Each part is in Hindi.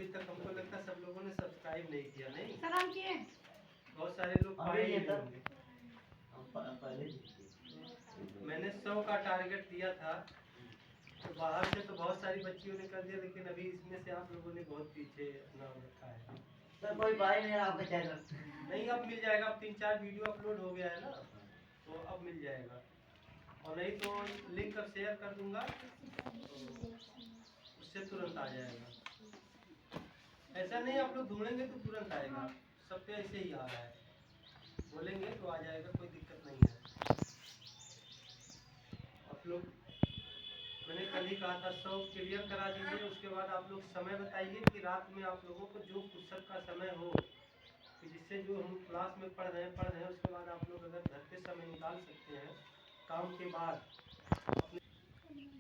अभी तक हमको लगता है सब लोगों ने सब्सक्राइब नहीं किया, नहीं? सलाम किए। बहुत सारे लोग पाए ही होंगे। मैंने 100 का टारगेट दिया था, तो बाहर से तो बहुत सारी बच्चियों ने कर दिया, लेकिन अभी इसमें से आप लोगों ने बहुत पीछे नाम रखा है। सर कोई भाई नहीं आपका चैनल नहीं, अब मिल जाएगा। अब 3-4 वीडियो अपलोड हो गया है ना, तो अब मिल जाएगा। और नहीं तो लिंक अब शेयर कर दूंगा, तो उससे तुरंत आ जाएगा। ऐसा नहीं आप लोग ढूंढेंगे तो तुरंत आएगा, सब पे ऐसे ही आ रहा है। बोलेंगे तो आ जाएगा, कोई दिक्कत नहीं है। आप लोग, मैंने कल ही कहा था 100 क्लियर करा दीजिए। उसके बाद आप लोग समय बताइए कि रात में आप लोगों को जो फुर्सत का समय हो, कि जिससे जो हम क्लास में पढ़ रहे हैं, उसके बाद आप लोग अगर घर पे समय निकाल सकते हैं काम के बाद।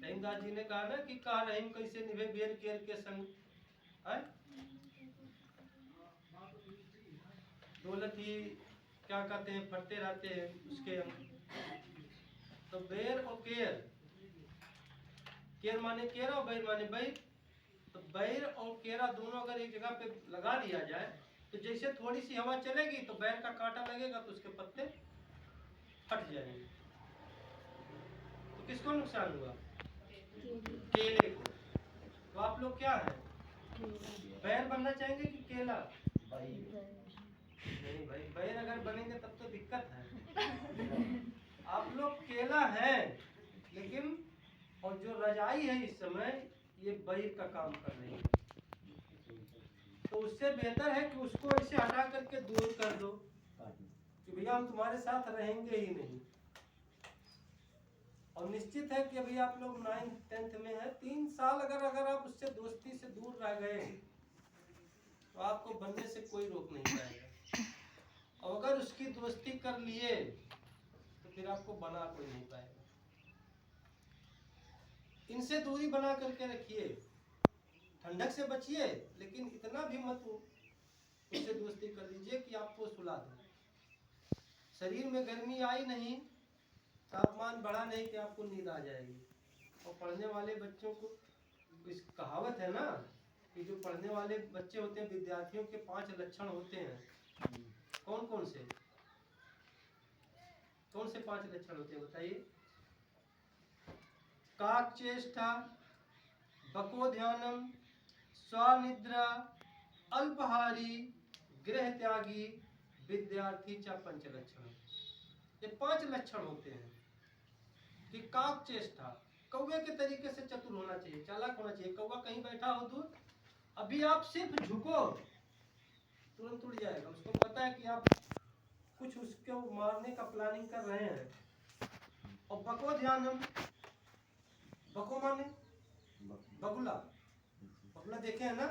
रहीमदास जी ने कहा ना कि कहा रहीम कैसे निभे बेर केर के संग है? दौलत ही क्या कहते हैं, फटते रहते हैं उसके अंग। तो बेर और केर, केर माने केरा और बैर माने बैर। तो बैर और केरा दोनों अगर एक जगह पे लगा दिया जाए, तो जैसे थोड़ी सी हवा चलेगी तो बैर का कांटा लगेगा तो उसके पत्ते फट जाएंगे। तो किसको नुकसान हुआ? केले को। तो आप लोग क्या है, बैर बनना चाहेंगे कि केला? नहीं भाई, बैर अगर बनेंगे तब तो दिक्कत है। आप लोग केला है, लेकिन और जो रजाई है इस समय ये बैर का काम कर रही है। तो उससे बेहतर है कि उसको ऐसे हटा करके दूर कर दो कि भैया हम तुम्हारे साथ रहेंगे ही नहीं। और निश्चित है कि अभी आप लोग 9th 10th में है, 3 साल अगर आप उससे दोस्ती से दूर रह गए तो आपको बनने से कोई रोक नहीं पाएगा। और अगर उसकी दोस्ती कर लिए तो फिर आपको बना कोई नहीं पाएगा। इनसे दूरी बना करके रखिए, ठंडक से बचिए, लेकिन इतना भी मत उससे दोस्ती कर लीजिए कि आपको सुला दे। शरीर में गर्मी आई नहीं, तापमान बढ़ा नहीं कि आपको नींद आ जाएगी। और पढ़ने वाले बच्चों को, इस कहावत है ना कि जो पढ़ने वाले बच्चे होते हैं, विद्यार्थियों के 5 लक्षण होते हैं। कौन कौन से 5 लक्षण होते हैं बताइए? काकचेष्टा, बकोध्यानम, स्वनिद्रा, अल्पहारी, गृह त्यागी, विद्यार्थी च पंचलक्षण। ये 5 लक्षण होते हैं। कि काकचेष्टा, कौवे के तरीके से चतुर होना चाहिए, चालाक होना चाहिए। कौवा कहीं बैठा हो दूर, अभी आप सिर्फ झुको तुरंत उड़ जाएगा। उसको पता है कि आप कुछ उसको मारने का प्लानिंग कर रहे हैं। और बकोध्यानम, बको माने बगुला, बगुला देखे है ना,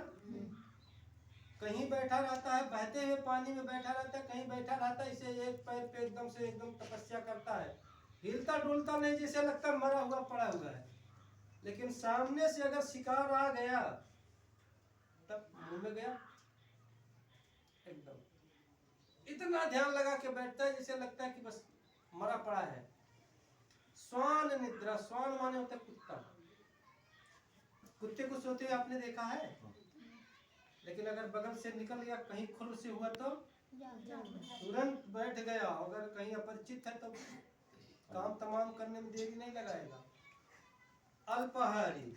कहीं बैठा रहता है, बहते हुए पानी में बैठा रहता है, कहीं बैठा रहता है, इसे एक पैर पे एकदम तपस्या करता है, हिलता डुलता नहीं, जैसे लगता है मरा हुआ पड़ा हुआ है। लेकिन सामने से अगर शिकार आ गया तब मुंह में गया, एकदम इतना ध्यान लगा के बैठता है जैसे लगता है कि बस मरा पड़ा है। स्वान निद्रा, स्वान माने होता है कुत्ता। कुत्ते को सोते हुए आपने देखा है? लेकिन अगर बगल से निकल गया, कहीं खुर से हुआ तो तुरंत बैठ गया। अगर कहीं अपरिचित है तो काम तमाम करने में देरी नहीं लगाएगा। अल्पाहारी,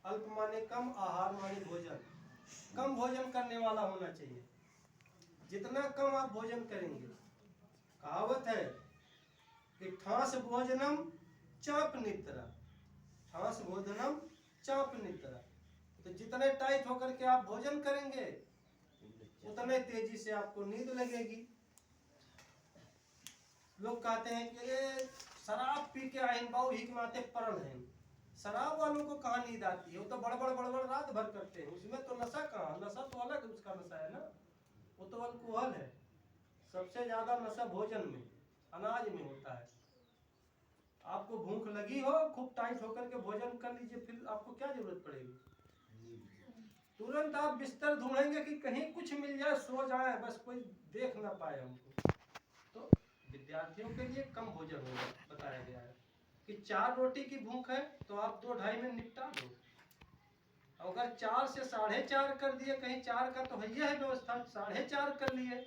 अल्प माने कम, आहार माने भोजन। कम भोजन करने वाला होना चाहिए। जितना कम आप भोजन करेंगे, कहावत है कि ठास भोजनम चाप निद्रा, ठास भोजनम चाप निद्रा। तो जितने टाइट होकर के आप भोजन करेंगे उतने तेजी से आपको नींद लगेगी। लोग कहते हैं कि ये शराब पी के आइन बाऊ हिकमाते परल हैं। शराब वालों को कहाँ नींद आती है? वो तो बड़बड़ रात भर करते हैं, उसमें तो नशा कहाँ, नशा तो अलग उसका नशा है ना, वो तो अल्कोहल है। सबसे ज्यादा नशा भोजन में, अनाज में होता है। आपको भूख लगी हो, खूब टाइट होकर के भोजन कर लीजिए, फिर आपको क्या जरूरत पड़ेगी? तुरंत आप बिस्तर ढूंढेंगे कि कहीं कुछ मिल जाए, सो जाए, बस कोई देख ना पाए हमको। तो विद्यार्थियों के लिए कम भोजन होगा बताया गया है कि 4 रोटी की भूख है तो आप 2-2.5 में निपटा दो। अगर 4 से 4:30 कर दिए, कहीं 4 का तो है ही है व्यवस्था, 4:30 कर लिए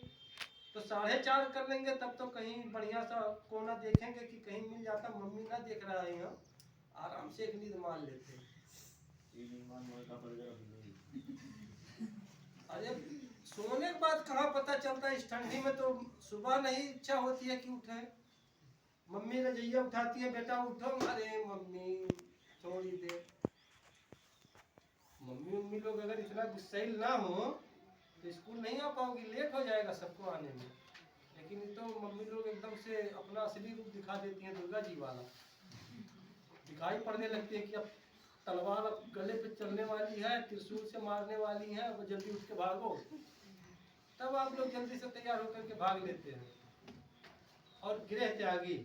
तो 4:30 कर लेंगे, तब तो कहीं बढ़िया सा कोना देखेंगे कि कहीं मिल जाता, मम्मी ना देख रहा है, हम आराम से एक नींद मान लेते। अरे सोने के बाद कहाँ पता चलता है, इस ठंडी में तो सुबह नहीं इच्छा होती है कि उठे। मम्मी रजैया उठाती है, बेटा उठो, अरे मम्मी थोड़ी देर। मम्मी लोग अगर इतना गुस्सैल ना हो तो स्कूल नहीं आ पाओगी, लेट हो जाएगा सबको आने में। लेकिन ये तो मम्मी लोग एकदम से अपना असली रूप दिखा देती हैं, दुर्गा जी वाला दिखाई पड़ने लगती है कि अब तलवार अब गले पे चलने वाली है, त्रिशूल से मारने वाली है, अब जल्दी उठ के भागो। तब आप लोग जल्दी से तैयार होकर के भाग लेते हैं। और गृह त्यागी,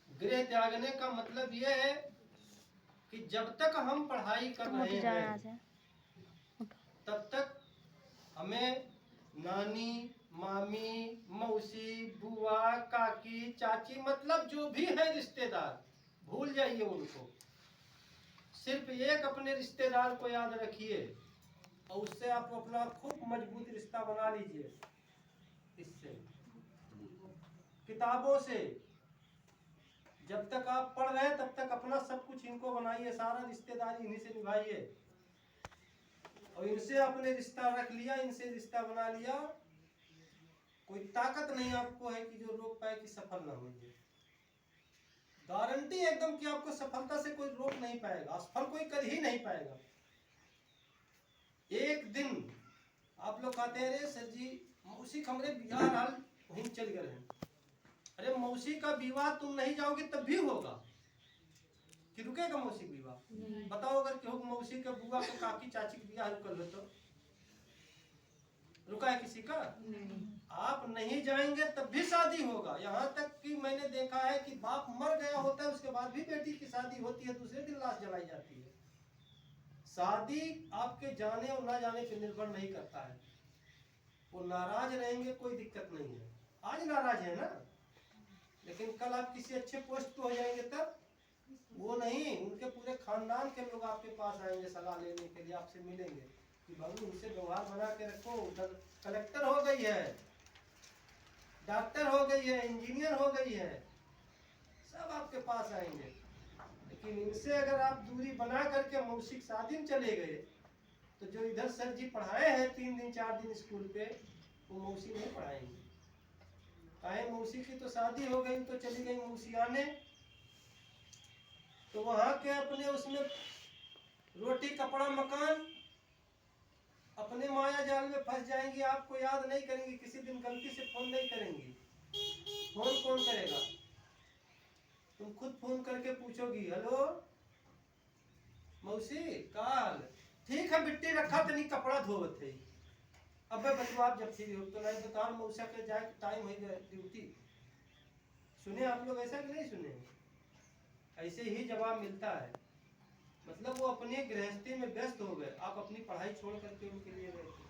गृह त्यागने का मतलब यह है कि जब तक हम पढ़ाई कर रहे हैं तब तक हमें नानी, मामी, मौसी, बुआ, काकी, चाची, मतलब जो भी है रिश्तेदार, भूल जाइए उनको। सिर्फ एक अपने रिश्तेदार को याद रखिए और उससे आप अपना खूब मजबूत रिश्ता बना लीजिए। इससे किताबों से जब तक आप पढ़ रहे हैं तब तक अपना सब कुछ इनको बनाइए, सारा रिश्तेदारी इन्हीं से निभाइए। और इनसे आपने रिश्ता रख लिया, इनसे रिश्ता बना लिया, कोई ताकत नहीं आपको है कि जो रोक पाए कि सफल ना होइए। गारंटी एकदम कि आपको सफलता से कोई रोक नहीं पाएगा, असफल कोई कर ही नहीं पाएगा। एक दिन आप लोग कहते हैं, अरे सर जी मौसी हमरे बिहार हाल वहीं चल गए हैं। अरे मौसी का विवाह तुम नहीं जाओगे तब भी होगा कि रुकेगा मौसी का विवाह? बताओ, अगर केहू मौसी का बुआ को काकी चाची का विवाह कर लो तो रुका है किसी का? आप नहीं जाएंगे तब भी शादी होगा। यहाँ तक कि मैंने देखा है कि बाप मर गया होता है, उसके बाद भी बेटी की शादी होती है, दूसरे दिन लाश जलाई जाती है। शादी आपके जाने और ना जाने पर निर्भर नहीं करता है। वो नाराज रहेंगे कोई दिक्कत नहीं है, आज नाराज है ना, लेकिन कल आप किसी अच्छे पोस्ट पे हो जाएंगे तब वो नहीं, उनके पूरे खानदान के लोग आपके पास आएंगे सलाह लेने के लिए, आपसे मिलेंगे कि बाबू उनसे व्यवहार बना के रखो, उधर कलेक्टर हो गई है, डॉक्टर हो गई है, इंजीनियर हो गई है, सब आपके पास आएंगे। लेकिन इनसे अगर आप दूरी बना करके मौसी की शादी में चले गए तो जो इधर सर जी पढ़ाए हैं 3 दिन 4 दिन स्कूल पे, वो मौसी नहीं पढ़ाएंगे। काहे, मौसी की तो शादी हो गई तो चली गई मौसी आने, तो वहां के अपने उसमें रोटी कपड़ा मकान अपने माया जाल में फंस जाएंगी, आपको याद नहीं करेंगी, किसी दिन गलती से फोन नहीं करेंगी। फोन कौन करेगा? तुम खुद फोन करके पूछोगी, हेलो मौसी काल ठीक है, बिट्टी रखा तनी कपड़ा धोवत है। अब बचवा आप जब फ्री हो तो नहीं बता, मौसा के जाए टाइम हो गया ड्यूटी। सुने आप लोग ऐसा कि नहीं सुने? ऐसे ही जवाब मिलता है, मतलब वो अपनी गृहस्थी में व्यस्त हो गए, आप अपनी पढ़ाई छोड़ करके उनके लिए गए थे।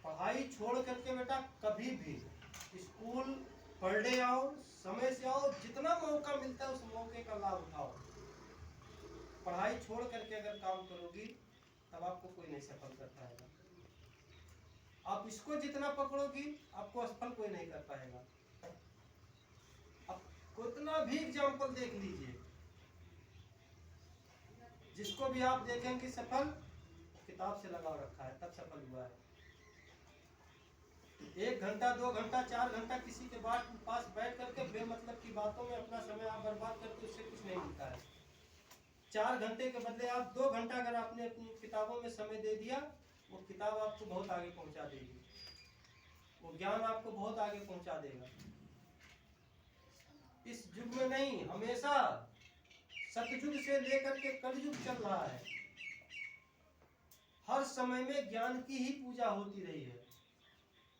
पढ़ाई छोड़ करके बेटा कभी भी स्कूल पढ़ने आओ, समय से आओ, जितना मौका मिलता है उस मौके का लाभ उठाओ। पढ़ाई छोड़ करके अगर काम करोगी तब आपको कोई नहीं सफल कर पाएगा। आप इसको जितना पकड़ोगी आपको असफल कोई नहीं कर पाएगा। अब कितना भी एग्जाम्पल देख लीजिए, जिसको भी आप देखें कि सफल, किताब से लगाव रखा है तब सफल हुआ है। 1 घंटा 2 घंटा 4 घंटा किसी के पास बैठ करके बेमतलब की बातों में अपना समय आप बर्बाद करते, उससे कुछ नहीं मिलता है। 4 घंटे के बदले आप 2 घंटा अगर आपने अपनी किताबों में समय दे दिया, वो किताब आपको बहुत आगे पहुंचा देगी, वो ज्ञान आपको बहुत आगे पहुंचा देगा। इस युग में नहीं, हमेशा सतयुग से लेकर के कलयुग चल रहा है, हर समय में ज्ञान की ही पूजा होती रही है।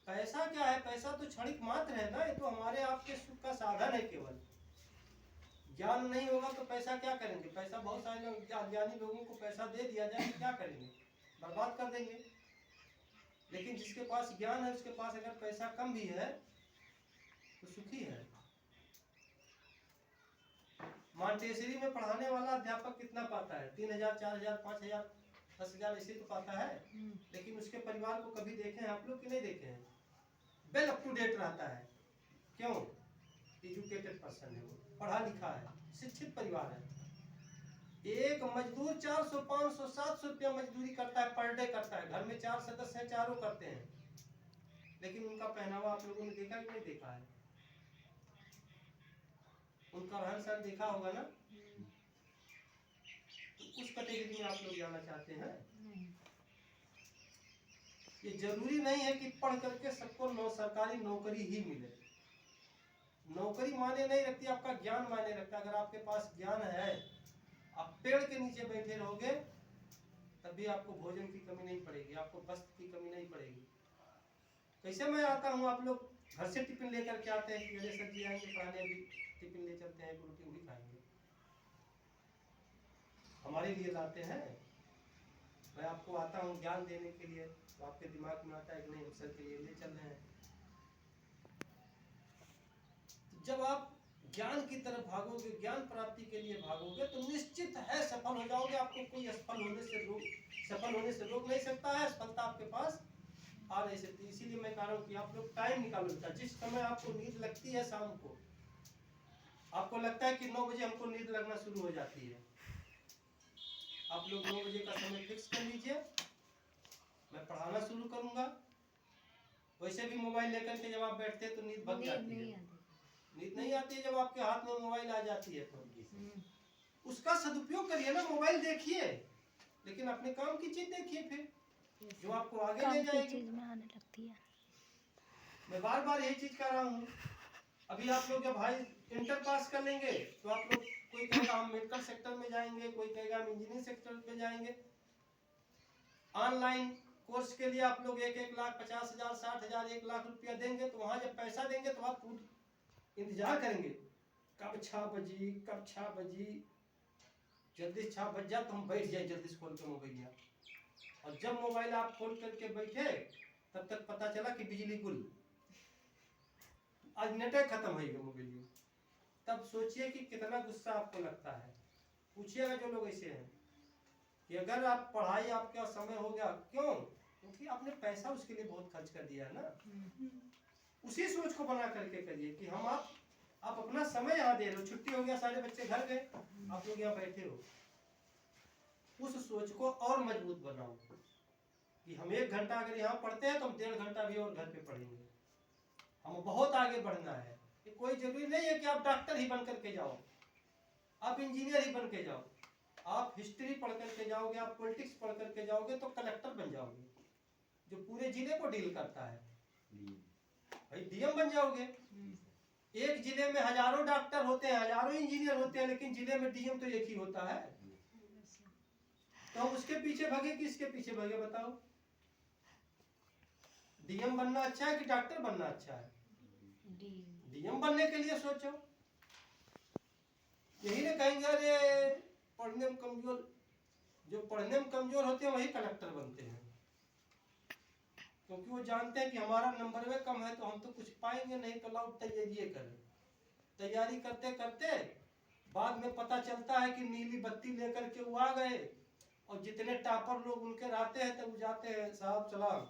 पैसा क्या है? पैसा तो क्षणिक मात्र है ना, ये तो हमारे आपके सुख का साधन है केवल। ज्ञान नहीं होगा तो पैसा क्या करेंगे? पैसा बहुत सारे लोग, अज्ञानी लोगों को पैसा दे दिया जाए क्या करेंगे? बर्बाद कर देंगे। लेकिन जिसके पास ज्ञान है, उसके पास अगर पैसा कम भी है तो सुखी है। मॉन्टेसरी में पढ़ाने वाला अध्यापक कितना पाता है? 3,000, 4,000, 5,000, 10,000 ऐसे तो पाता है। लेकिन उसके परिवार को कभी देखे हैं आप लोग कि नहीं देखे हैं? वेल अप टू डेट रहता है। क्यों? एजुकेटेड पर्सन है, वो पढ़ा लिखा है, शिक्षित परिवार है। एक मजदूर 400, 500, 700 रुपया मजदूरी करता है, पर डे करता है। घर में 4 सदस्य हैं, चारों करते हैं। लेकिन उनका पहनावा आप लोगों ने देखा कि नहीं देखा है? उनका रहन सहन देखा होगा ना? तो उस कैटेगरी में आप लोग जाना चाहते हैं? ये जरूरी नहीं है कि पढ़ करके सबको सरकारी नौकरी ही मिले। नौकरी मायने नहीं रखती, आपका ज्ञान मायने रखता है। अगर आपके पास ज्ञान है, आप पेड़ के नीचे बैठे रहोगे तब भी आपको भोजन की कमी नहीं पड़ेगी, आपको वस्त्र की कमी नहीं पड़ेगी। कैसे मैं आता हूँ, आप लोग घर से टिफिन लेकर के आते हैं कि मेरे सर जी आएंगे पढ़ाने, अभी टिफिन ले चलते हैं, रोटी भी खाएंगे, हमारे लिए लाते हैं। मैं आपको आता हूँ ज्ञान देने के लिए, तो आपके दिमाग में आता है कि नहीं हम सर के लिए ले चल रहे हैं। जब आप ज्ञान की तरफ भागोगे, ज्ञान प्राप्ति के लिए भागोगे, तो निश्चित है सफल हो जाओगे। आपको कोई सफल होने से रोक नहीं सकता है। सफलता आपके पास आ नहीं सकती। इसीलिए मैं कह रहा हूँ कि आप लोग टाइम निकालो। जिस समय आपको नींद लगती है शाम को, आपको लगता है कि 9 बजे हमको नींद लगना शुरू हो जाती है, आप लोग 9 बजे का समय फिक्स कर लीजिए, मैं पढ़ाना शुरू करूंगा। वैसे भी मोबाइल लेकर के जब आप बैठते हैं तो नींद भग जाती है, नींद नहीं आती है जब आपके हाथ में मोबाइल आ जाती है। तो उसका सदुपयोग करिए ना, मोबाइल देखिए लेकिन अपने काम की चीज देखिए, फिर जो आपको आगे ले जाएगी। चीज में आने लगती है। मैं बार बार यही चीज कर रहा हूँ। अभी आप लोग जब हाई इंटर पास कर लेंगे तो आप लोग, कोई कहेगा हम मेडिकल सेक्टर में जाएंगे, कोई कहेगा हम इंजीनियरिंग सेक्टर में जाएंगे। ऑनलाइन कोर्स के लिए आप लोग 1-1 लाख, 50,000, 60,000, 1 लाख रुपया देंगे। तो वहां जब पैसा देंगे तो आप इंतजार करेंगे, कब 6 बजी, कब 6 बजी, जल्दी 6 बज जा तो हम बैठ जाए जल्दी से खोल के मोबाइल। और जब मोबाइल आप खोल करके बैठे तब तक पता चला कि बिजली गुल, आज नेट खत्म हो गया मोबाइल। तब सोचिए कि कितना गुस्सा आपको लगता है। पूछिएगा जो लोग ऐसे हैं कि अगर आप पढ़ाई, आपका समय हो गया, क्यों? क्योंकि आपने पैसा उसके लिए बहुत खर्च कर दिया है ना। उसी सोच को बना करके करिए कि हम आप अपना समय यहाँ दे रहे हो। छुट्टी हो गया, सारे बच्चे घर गए, आप लोग यहाँ बैठे हो। उस सोच को और मजबूत बनाओ कि हम 1 घंटा अगर यहाँ पढ़ते हैं तो हम 1.5 घंटा भी और घर पे पढ़ेंगे। हम बहुत आगे बढ़ना है। कोई जरूरी नहीं है कि आप डॉक्टर ही बन करके जाओ, आप इंजीनियर ही बन के जाओ। आप हिस्ट्री पढ़ करके जाओगे, आप पॉलिटिक्स पढ़ करके जाओगे तो कलेक्टर बन जाओगे, जो पूरे जिले को डील करता है। भाई डीएम बन जाओगे। एक जिले में हजारों डॉक्टर होते हैं, हजारों इंजीनियर होते हैं, लेकिन जिले में डीएम तो एक ही होता है। तो हम उसके पीछे भागे कि इसके पीछे भागे, बताओ? डीएम बनना अच्छा है कि डॉक्टर बनना अच्छा है? डीएम बनने के लिए सोचो। यही नहीं कहेंगे अरे पढ़ने में कमजोर, जो पढ़ने में कमजोर होते हैं वही कलेक्टर बनते हैं, क्योंकि वो जानते हैं कि हमारा नंबर में कम है तो हम तो कुछ पाएंगे नहीं, तो लाओ तैयारी करें। तैयारी करते करते बाद में पता चलता है कि नीली बत्ती लेकर के वो आ गए, और जितने टॉपर लोग उनके रहते हैं तब जाते हैं साहब सलाम।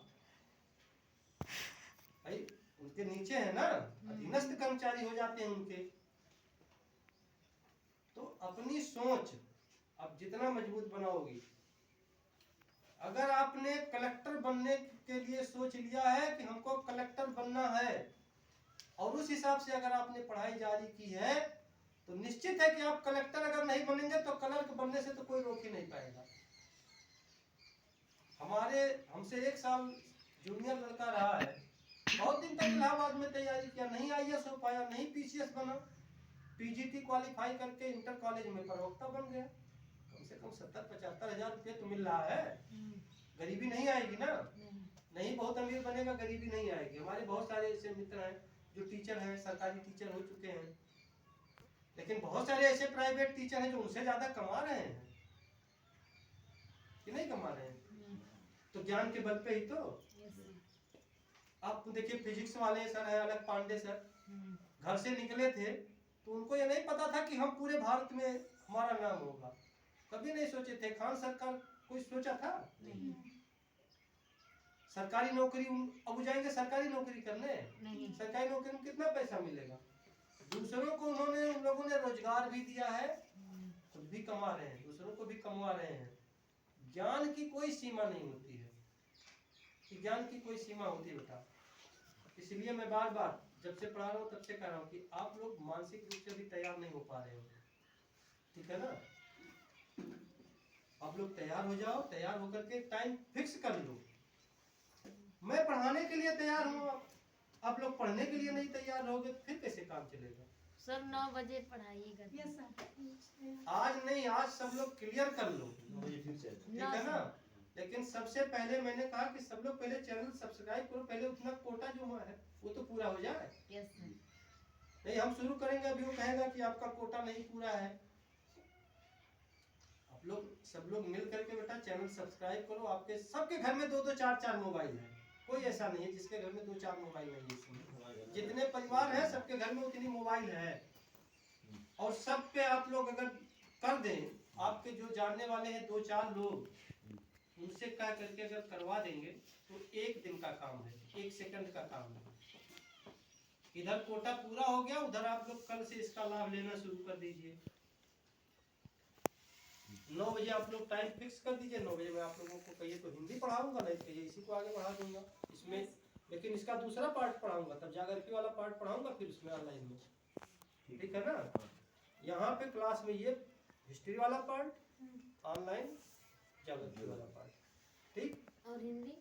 भाई उनके नीचे है ना, अधीनस्थ कर्मचारी हो जाते हैं उनके। तो अपनी सोच अब जितना मजबूत बनाओगी, अगर आपने कलेक्टर बनने के लिए सोच लिया है कि हमको कलेक्टर बनना है, और उस हिसाब से अगर आपने पढ़ाई जारी की है, तो निश्चित है कि आप कलेक्टर अगर नहीं बनेंगे तो क्लर्क बनने से तो कोई रोक ही नहीं पाएगा। हमसे 1 साल जूनियर लड़का रहा है, बहुत दिन तक इलाहाबाद में तैयारी किया, नहीं आईएएस हो पाया, नहीं पीसीएस बना। पीजीटी क्वालिफाई करके इंटर कॉलेज में प्रवक्ता बन गया। कम से कम 70-75 हजार रुपये तो मिल रहा है। गरीबी नहीं आएगी ना, नहीं बहुत अमीर बनेगा, गरीबी नहीं आएगी। हमारे बहुत सारे ऐसे मित्र हैं जो टीचर हैं, सरकारी टीचर हो चुके हैं, लेकिन बहुत सारे ऐसे प्राइवेट टीचर हैं जो उनसे ज्यादा कमा रहे हैं कि नहीं कमा रहे हैं। तो ज्ञान के बल पे ही तो। आप देखिए फिजिक्स वाले सर है अलग पांडे सर, घर से निकले थे तो उनको ये नहीं पता था कि हम पूरे भारत में हमारा नाम होगा, कभी नहीं सोचे थे। खान सरकार कोई सोचा था? नहीं सरकारी नौकरी अब जाएंगे सरकारी नौकरी करने, नहीं सरकारी नौकरी में कितना पैसा मिलेगा? दूसरों को उन्होंने उन लोगों ने रोजगार भी दिया है, खुद भी कमा रहे हैं, दूसरों को भी कमा रहे हैं। ज्ञान की कोई सीमा नहीं होती है, कि ज्ञान की कोई सीमा होती है बेटा। इसलिए मैं बार बार जब से पढ़ा रहा हूँ तब से कह रहा हूँ कि आप लोग मानसिक रूप से भी तैयार नहीं हो पा रहे हो, ठीक है ना? आप लोग तैयार हो जाओ, तैयार होकर के टाइम फिक्स कर लो। मैं पढ़ाने के लिए तैयार हूँ, आप लोग पढ़ने के लिए नहीं तैयार रहोगे फिर कैसे काम चलेगा? सर 9 बजे पढ़ाइएगा। Yes sir. आज नहीं, आज सब लोग क्लियर कर लो, ठीक है ना? लेकिन सबसे पहले मैंने कहा कि सब लोग पहले चैनल सब्सक्राइब करो, पहले उतना कोटा जो है वो तो पूरा हो जाए। Yes sir. नहीं हम शुरू करेंगे अभी वो कहेगा कि आपका कोटा नहीं पूरा है। आप लोग सब लोग मिल करके बेटा चैनल सब्सक्राइब करो। आपके सबके घर में 2-2 4-4 मोबाइल है, कोई ऐसा नहीं है जिसके घर में 2-4 मोबाइल नहीं है। इसमें जितने परिवार है सबके घर में उतनी मोबाइल है, और सब पे आप लोग अगर कर दें, आपके जो जानने वाले हैं 2-4 लोग, उनसे कह करके अगर करवा देंगे तो 1 दिन का काम है, 1 सेकंड का काम है। इधर कोटा पूरा हो गया, उधर आप लोग कल से इसका लाभ लेना शुरू कर दीजिए। 9 बजे आप लोग टाइम फिक्स कर दीजिए। 9 बजे मैं आप लोगों को कहिए तो हिंदी पढ़ाऊंगा, नहीं तो कहिए इसी को आगे बढ़ा दूंगा इसमें, लेकिन इसका दूसरा पार्ट पढ़ाऊंगा, तब जागृति वाला पार्ट पढ़ाऊंगा फिर उसमें ऑनलाइन में, ठीक है ना? यहाँ पे क्लास में ये हिस्ट्री वाला पार्ट, ऑनलाइन जागृति वाला पार्ट, ठीक? और हिंदी?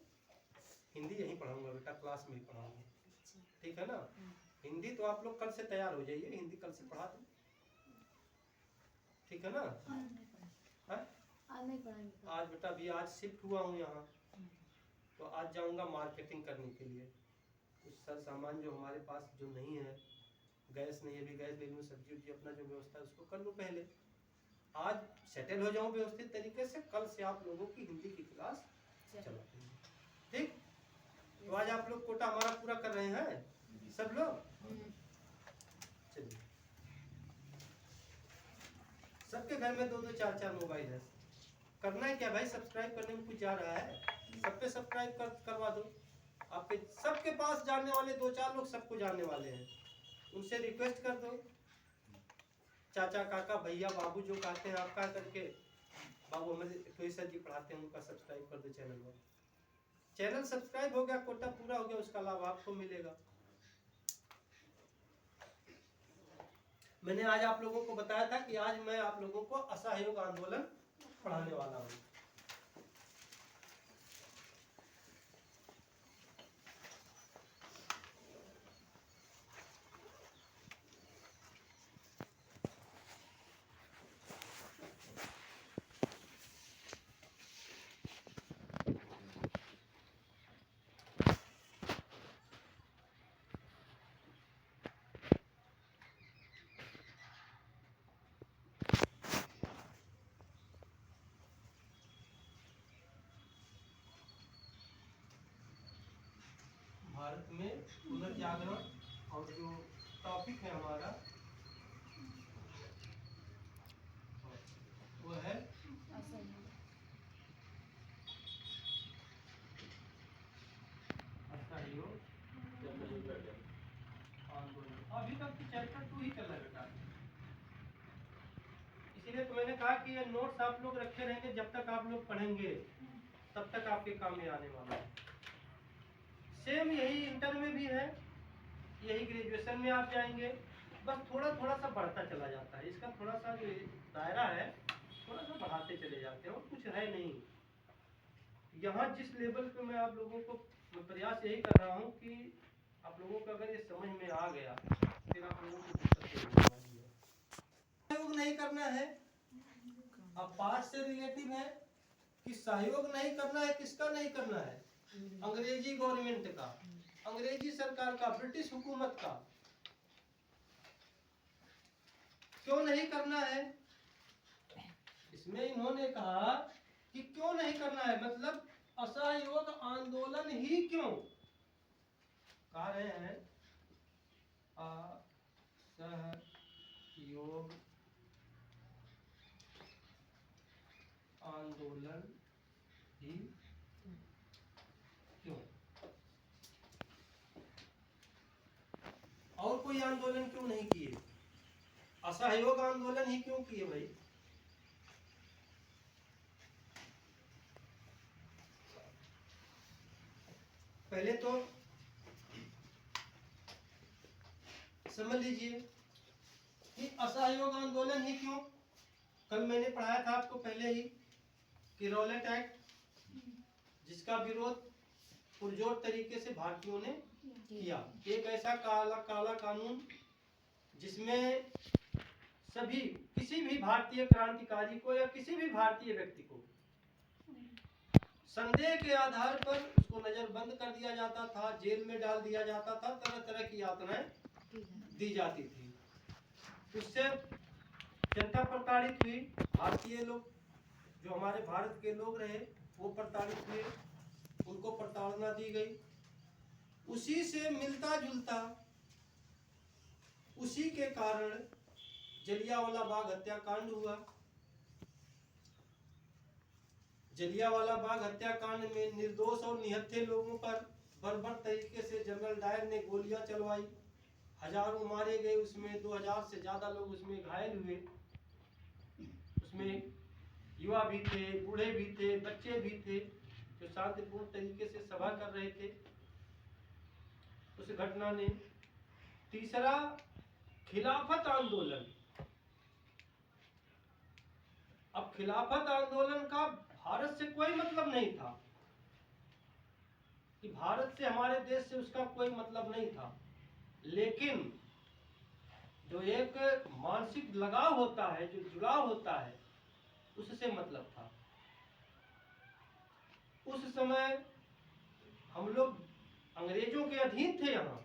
हिंदी यहीं पढ़ाऊंगा बेटा, क्लास में ही पढ़ाऊंगा, ठीक है ना? हिंदी तो आप लोग कल से तैयार हो जाइए, हिंदी कल से पढ़ा दूँ, ठीक है ना? आज नहीं पढ़ाएंगे। आज बेटा भी आज शिफ्ट हुआ हूँ यहाँ, तो आज जाऊँगा मार्केटिंग करने के लिए। कुछ सर सामान जो हमारे पास जो नहीं है, गैस नहीं है, अभी गैस ले लूँ, सब्जी उब्जी अपना जो व्यवस्था है उसको कर लूँ पहले। आज सेटल हो जाऊँ व्यवस्थित तरीके से, कल से आप लोगों की हिंदी की क्लास चलाते हैं, ठीक? तो आज आप लोग कोटा हमारा पूरा कर रहे हैं सब लोग। चलिए, सबके घर में 2-2 4-4 मोबाइल है। करना है क्या भाई? सब्सक्राइब करने में कुछ जा रहा है? सब पे सब्सक्राइब करवा दो। आपके सबके पास जानने वाले 2-4 लोग सबको जानने वाले हैं, उनसे रिक्वेस्ट कर दो। चाचा काका भैया बाबू जो कहते हैं आप कह करके, बाबू हमें कोई सर जी पढ़ाते हैं उनका सब्सक्राइब कर दो चैनल में। चैनल सब्सक्राइब हो गया, कोटा पूरा हो गया, उसका लाभ आपको मिलेगा। मैंने आज आप लोगों को बताया था कि आज मैं आप लोगों को असहयोग आंदोलन पढ़ाने वाला हूँ। भारत में पुनर्जागरण और जो टॉपिक है हमारा वो है असहयोग आंदोलन। अभी तक तो चैप्टर 2 ही चल रहा है बेटा, इसीलिए तो मैंने कहा कि ये नोट्स आप लोग रखे रहेंगे, जब तक आप लोग पढ़ेंगे तब तक आपके काम में आने वाला है। सेम यही इंटर में भी है, यही ग्रेजुएशन में आप जाएंगे, बस थोड़ा थोड़ा सा बढ़ता चला जाता है। इसका थोड़ा सा जो दायरा है थोड़ा सा बढ़ाते चले जाते हैं, और कुछ है नहीं। यहाँ जिस लेवल पे मैं आप लोगों को मैं प्रयास यही कर रहा हूँ कि आप लोगों को अगर ये समझ में आ गया फिर आप लोगों को सहयोग नहीं करना है। अब पास से रिलेटिव है कि सहयोग नहीं करना है, किसका नहीं करना है? अंग्रेजी गवर्नमेंट का, अंग्रेजी सरकार का, ब्रिटिश हुकूमत का। क्यों नहीं करना है? इसमें इन्होंने कहा कि क्यों नहीं करना है, मतलब असहयोग आंदोलन ही क्यों कह रहे हैं? असहयोग योग आंदोलन ही क्यों? और कोई आंदोलन क्यों नहीं किए? असहयोग आंदोलन ही क्यों किए भाई? पहले तो समझ लीजिए कि असहयोग आंदोलन ही क्यों। कल मैंने पढ़ाया था आपको पहले ही कि रॉलेट एक्ट, जिसका विरोध पुरजोर तरीके से भारतीयों ने किया। एक ऐसा काला काला कानून जिसमें सभी किसी भी भारतीय क्रांतिकारी को या किसी भी भारतीय व्यक्ति को संदेह के आधार पर उसको नजरबंद कर दिया जाता था, जेल में डाल दिया जाता था, तरह तरह की यातनाएं दी जाती थी। उससे जनता प्रताड़ित हुई, भारतीय लोग जो हमारे भारत के लोग रहे वो प्रताड़ित हुए, उनको प्रताड़ना दी गई। उसी से मिलता जुलता उसी के कारण जलियांवाला बाग हत्याकांड हुआ। जलियांवाला बाग हत्याकांड में निर्दोष और निहत्थे लोगों पर बर्बर तरीके से जनरल डायर ने गोलियां चलवाई, हजारों मारे गए, उसमें 2000 से ज्यादा लोग उसमें घायल हुए। उसमें युवा भी थे, बूढ़े भी थे, बच्चे भी थे जो शांतिपूर्ण तरीके से सभा कर रहे थे उस घटना ने। तीसरा, खिलाफत आंदोलन। अब खिलाफत आंदोलन का भारत से कोई मतलब नहीं था, कि भारत से हमारे देश से उसका कोई मतलब नहीं था, लेकिन जो एक मानसिक लगाव होता है, जो जुड़ाव होता है, उससे मतलब था। उस समय हम लोग अंग्रेजों के अधीन थे। यहाँ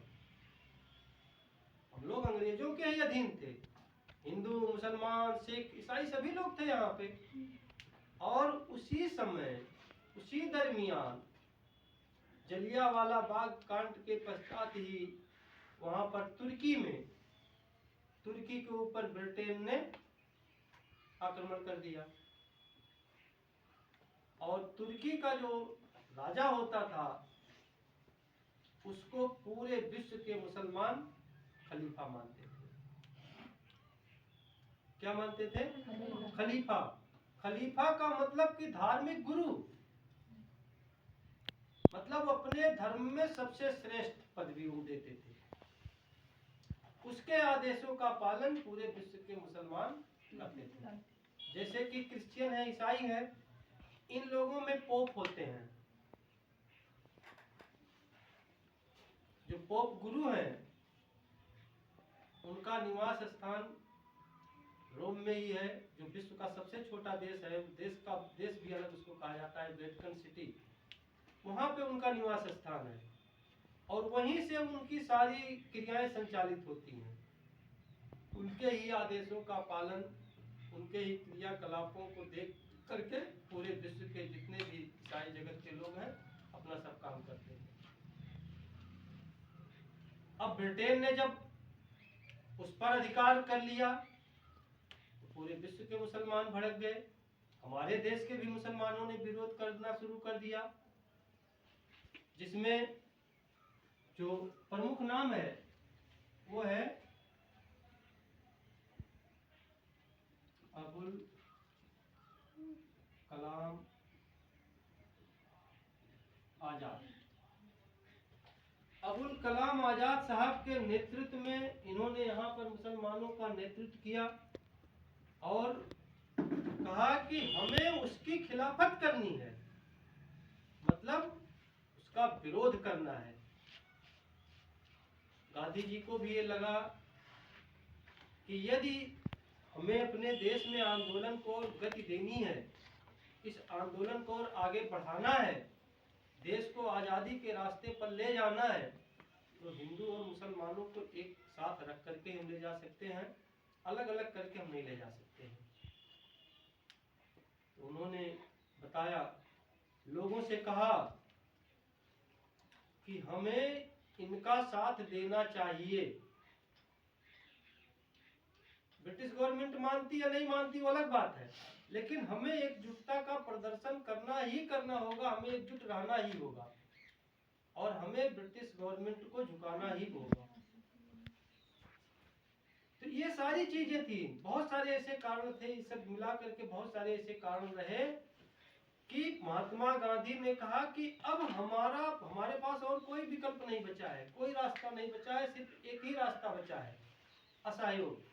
हम लोग अंग्रेजों के ही अधीन थे, हिंदू, मुसलमान, सिख, ईसाई सभी लोग थे यहाँ पे। और उसी समय, उसी दरमियान जलियांवाला बाग कांड के पश्चात ही वहां पर तुर्की में, तुर्की के ऊपर ब्रिटेन ने आक्रमण कर दिया। और तुर्की का जो राजा होता था उसको पूरे विश्व के मुसलमान खलीफा मानते थे। क्या मानते थे? खलीफा। खलीफा का मतलब कि धार्मिक गुरु, मतलब अपने धर्म में सबसे श्रेष्ठ पदवी वो देते थे। उसके आदेशों का पालन पूरे विश्व के मुसलमान करते थे। जैसे कि क्रिश्चियन है, ईसाई है, इन लोगों में पोप होते हैं। जो पोप गुरु हैं उनका निवास स्थान रोम में ही है, जो विश्व का सबसे छोटा देश है। देश भी अलग उसको कहा जाता है, वेटिकन सिटी। वहां पे उनका निवास स्थान है और वहीं से उनकी सारी क्रियाएं संचालित होती हैं। उनके ही आदेशों का पालन, उनके ही क्रियाकलापों को देख करके पूरे विश्व के जितने भी ईसाई जगत के लोग हैं अपना सब काम करते हैं। अब ब्रिटेन ने जब उस पर अधिकार कर लिया तो पूरे विश्व के मुसलमान भड़क गए। हमारे देश के भी मुसलमानों ने विरोध करना शुरू कर दिया, जिसमें जो प्रमुख नाम है वो है अबुल कलाम आजाद। अबुल कलाम आजाद साहब के नेतृत्व में इन्होंने यहाँ पर मुसलमानों का नेतृत्व किया और कहा कि हमें उसकी खिलाफत करनी है, मतलब उसका विरोध करना है। गांधी जी को भी ये लगा कि यदि हमें अपने देश में आंदोलन को और गति देनी है, इस आंदोलन को और आगे बढ़ाना है, देश को आज़ादी के रास्ते पर ले जाना है, तो हिंदू और मुसलमानों को एक साथ रख करके हम ले जा सकते हैं, अलग अलग करके हम नहीं ले जा सकते हैं। तो उन्होंने बताया, लोगों से कहा कि हमें इनका साथ देना चाहिए। ब्रिटिश गवर्नमेंट मानती या नहीं मानती वो अलग बात है, लेकिन हमें एकजुटता का प्रदर्शन करना ही करना होगा, हमें एकजुट रहना ही होगा और हमें ब्रिटिश गवर्नमेंट को झुकाना ही होगा। तो ये सारी चीजें थी, बहुत सारे ऐसे कारण थे, इस सब मिला करके बहुत सारे ऐसे कारण रहे कि महात्मा गांधी ने कहा कि अब हमारे पास और कोई विकल्प नहीं बचा है, कोई रास्ता नहीं बचा है, सिर्फ एक ही रास्ता बचा है, असहयोग,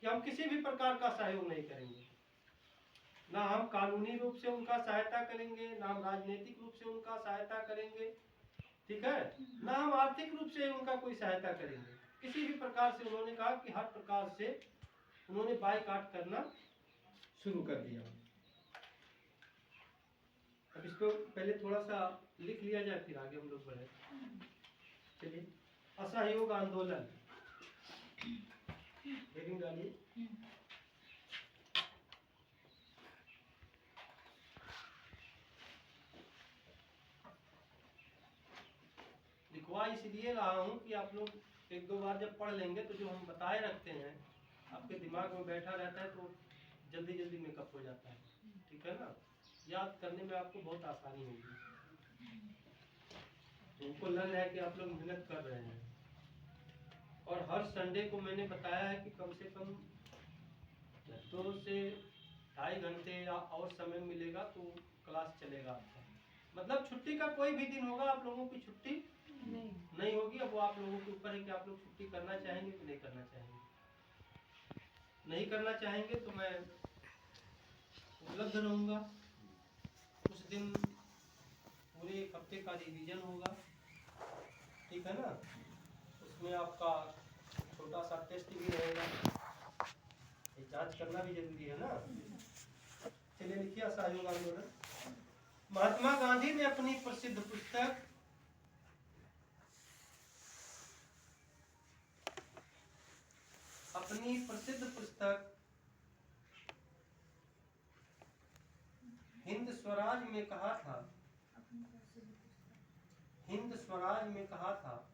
कि हम किसी भी प्रकार का सहयोग नहीं करेंगे, ना हम कानूनी रूप से उनका सहायता करेंगे, ना हम राजनीतिक रूप से उनका सहायता करेंगे, ठीक है, ना हम आर्थिक रूप से उनका कोई सहायता करेंगे, किसी भी प्रकार से। उन्होंने कहा कि हर प्रकार से उन्होंने बायकॉट करना शुरू कर दिया। अब इसको पहले थोड़ा सा लिख लिया जाए, फिर आगे हम लोग बढ़े। चलिए, असहयोग आंदोलन, हेडिंग डालिए। लिखवा इसलिए रहा हूँ कि आप लोग एक दो बार जब पढ़ लेंगे तो जो हम बताए रखते हैं आपके दिमाग में बैठा रहता है, तो जल्दी जल्दी मेकअप हो जाता है, ठीक है ना, याद करने में आपको बहुत आसानी होगी। उनको लग रहा है कि आप लोग मेहनत कर रहे हैं, और हर संडे को मैंने बताया है कि कम से कम 2 से 2.5 घंटे या और समय मिलेगा तो क्लास चलेगा आपका। मतलब छुट्टी का कोई भी दिन होगा, आप लोगों की छुट्टी नहीं होगी। अब वो आप लोगों के ऊपर है कि आप लोग छुट्टी करना चाहेंगे कि नहीं करना चाहेंगे। नहीं करना चाहेंगे तो मैं उपलब्ध रहूँगा उस दिन, पूरे एक हफ्ते का रिवीजन होगा, ठीक है ना, उसमें आपका छोटा सा टेस्ट भी रहेगा, ये जांच करना भी जरूरी है ना। चलिए लिखिए, असहयोग आंदोलन। महात्मा गांधी ने अपनी प्रसिद्ध पुस्तक हिंद स्वराज में कहा था, हिंद स्वराज में कहा था,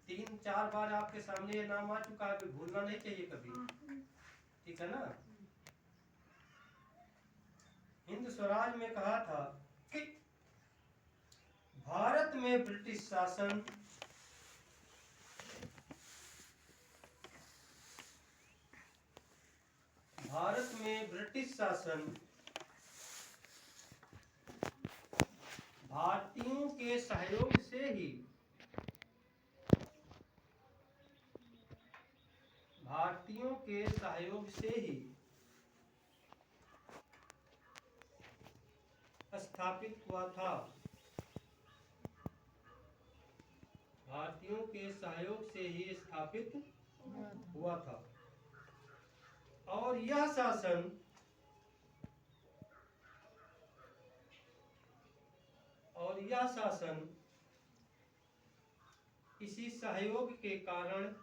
3-4 बार आपके सामने ये नाम आ चुका है, तो भूलना नहीं चाहिए कभी, ठीक है ना। हिंद स्वराज में कहा था कि भारत में ब्रिटिश शासन भारतीयों के सहयोग से ही स्थापित हुआ था, भारतीयों के सहयोग से ही स्थापित हुआ था। और यह शासन इसी सहयोग के कारण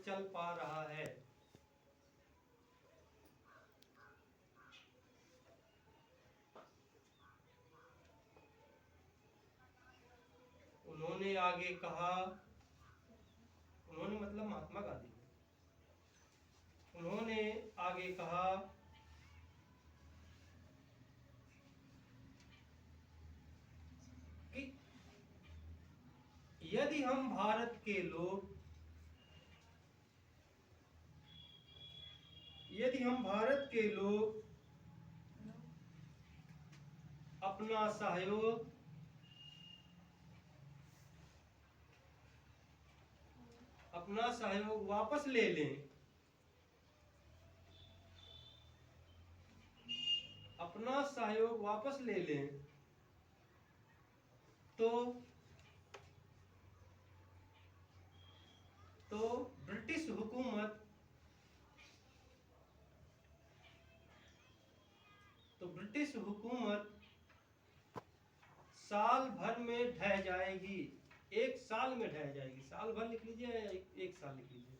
चल पा रहा है। उन्होंने आगे कहा, उन्होंने मतलब महात्मा गांधी, उन्होंने आगे कहा कि यदि हम भारत के लोग अपना सहयोग वापस ले लें, तो ब्रिटिश हुकूमत साल भर में ढह जाएगी। 1 साल में ढह जाएगी। साल भर लिख लीजिए या 1 साल लिख लीजिए,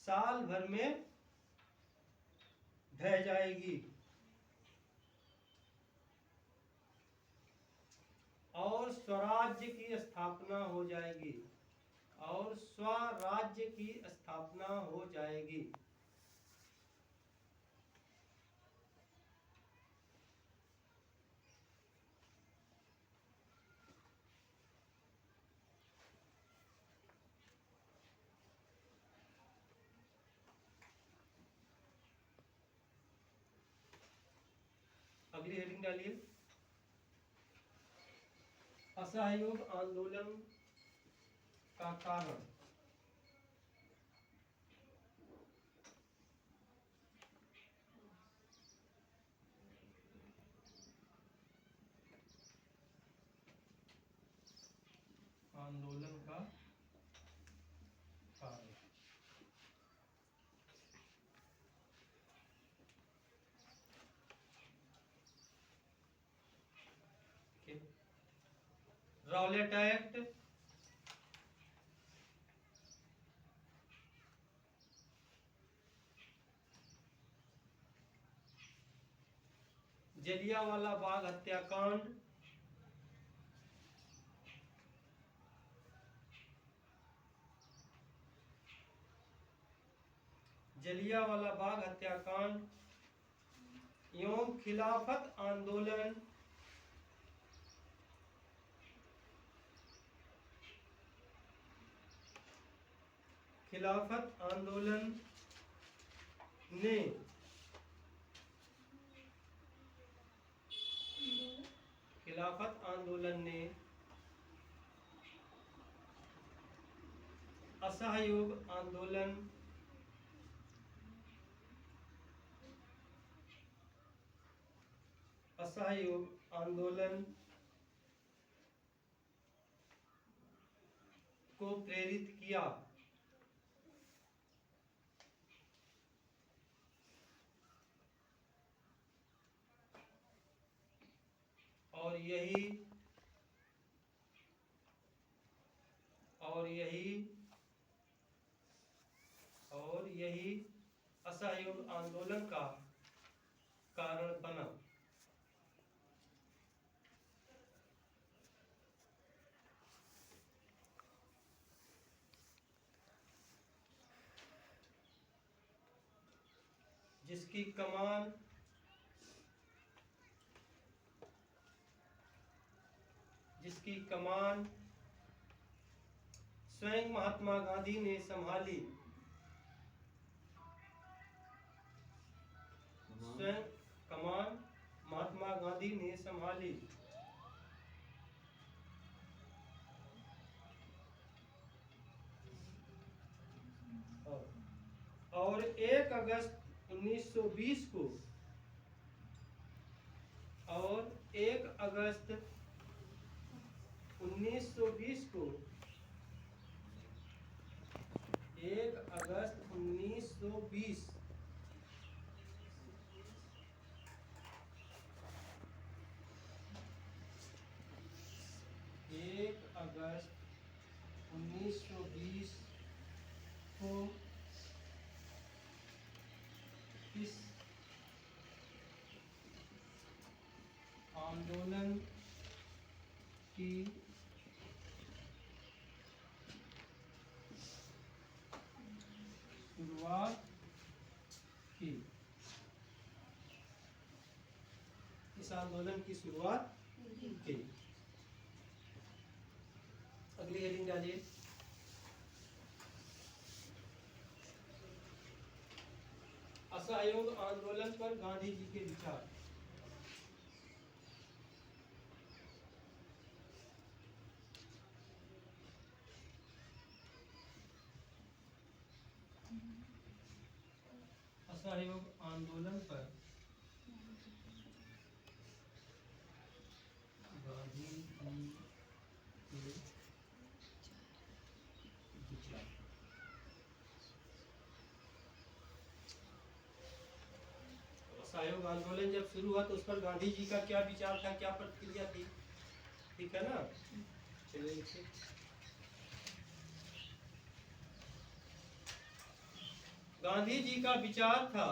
साल भर में ढह जाएगी। और स्वराज्य की स्थापना हो जाएगी, और स्वराज्य की स्थापना हो जाएगी। अगली हेडिंग डालिए, असहयोग आंदोलन का कारण। आंदोलन का कारण। राउलेट एक्ट, जलियांवाला बाग हत्याकांड, जलियांवाला बाग हत्याकांड एवं खिलाफत आंदोलन ने असहयोग आंदोलन को प्रेरित किया, और यही असहयोग आंदोलन का कारण बना। जिसकी कमान स्वयं महात्मा गांधी ने संभाली, स्वयं कमान महात्मा गांधी ने संभाली, और 1 अगस्त 1920 को, और 1 अगस्त 1920 को, 1 अगस्त 1920 1 अगस्त 1920 को इस आंदोलन की शुरुआत की, इस आंदोलन की शुरुआत की। अगली हेडिंग डालिए, असहयोग आंदोलन पर गांधी जी के विचार। असहयोग आंदोलन पर गांधी जी के विचार। असहयोग आंदोलन जब शुरू हुआ तो उस पर गांधी जी का क्या विचार था, क्या प्रतिक्रिया थी? ठीक है ना, चलिए लिखिए। गांधी जी का विचार था,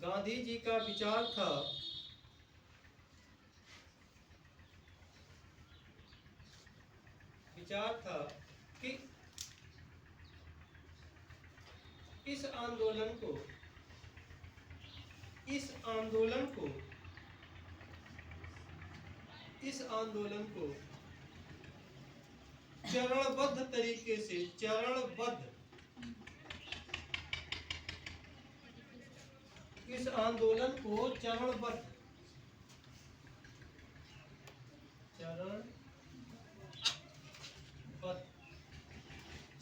गांधी जी का विचार था विचार था कि इस आंदोलन को चरणबद्ध तरीके से इस आंदोलन को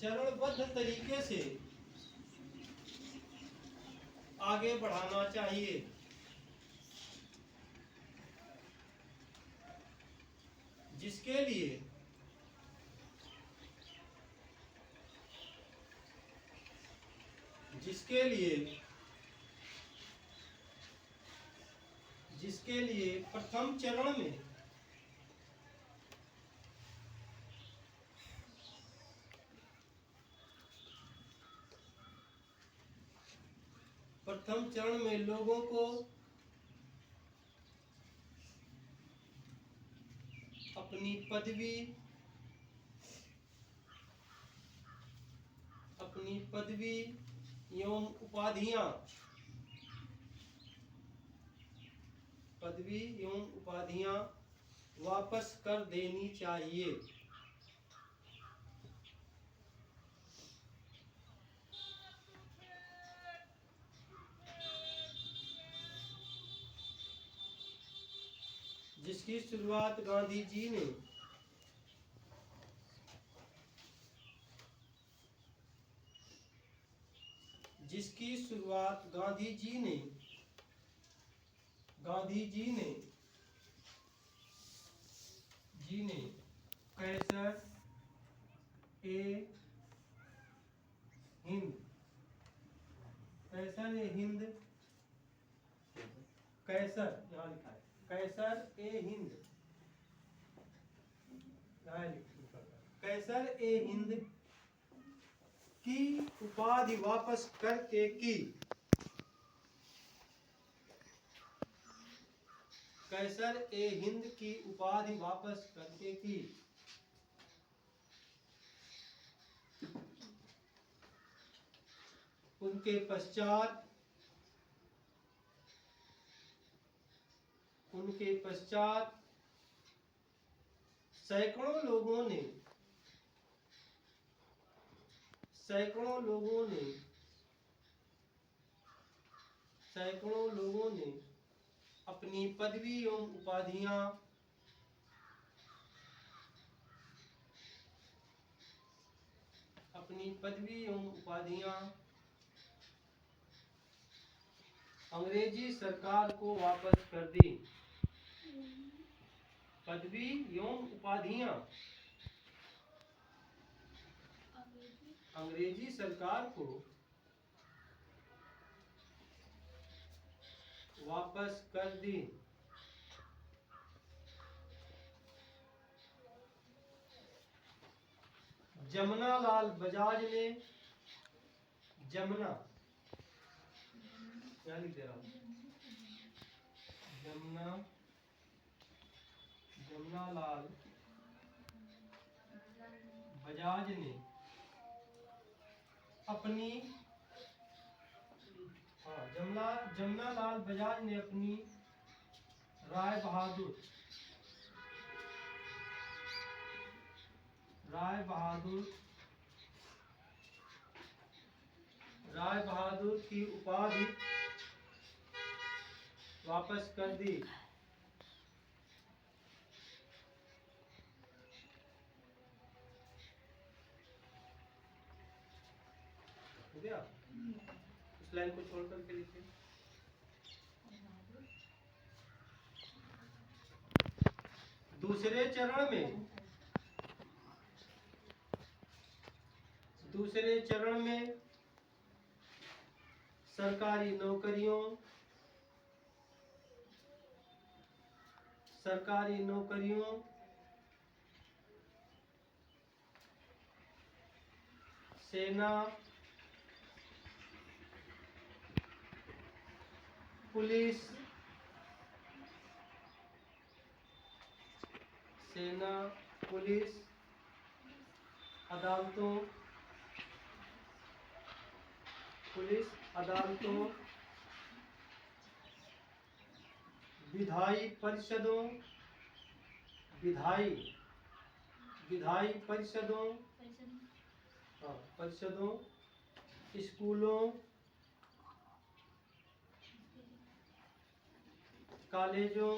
चरणबद्ध तरीके से आगे बढ़ाना चाहिए, जिसके लिए प्रथम चरण में लोगों को अपनी पदवी एवं उपाधियां वापस कर देनी चाहिए। जिसकी शुरुआत गांधी जी ने कैसर ए हिंद की उपाधि वापस करके की। कैसर ए हिंद की उपाधि वापस करके की। उनके पश्चात सैकड़ों लोगों ने अपनी पदवी एवं उपाधियां अंग्रेजी सरकार को वापस कर दी। पदवी एवं उपाधियां अंग्रेजी सरकार को वापस कर दी। जमनालाल बजाज ने जमनालाल बजाज ने अपनी जमनालाल बजाज ने अपनी राय बहादुर की उपाधि वापस कर दी। हो गया? इस लाइन को छोड़ करके लिखिए। दूसरे चरण में सरकारी नौकरियों सेना, पुलिस अदालतों, पुलिस अदालतों, विधायी परिषदों, विधायी परिषदों, परिषदों, स्कूलों, कॉलेजों,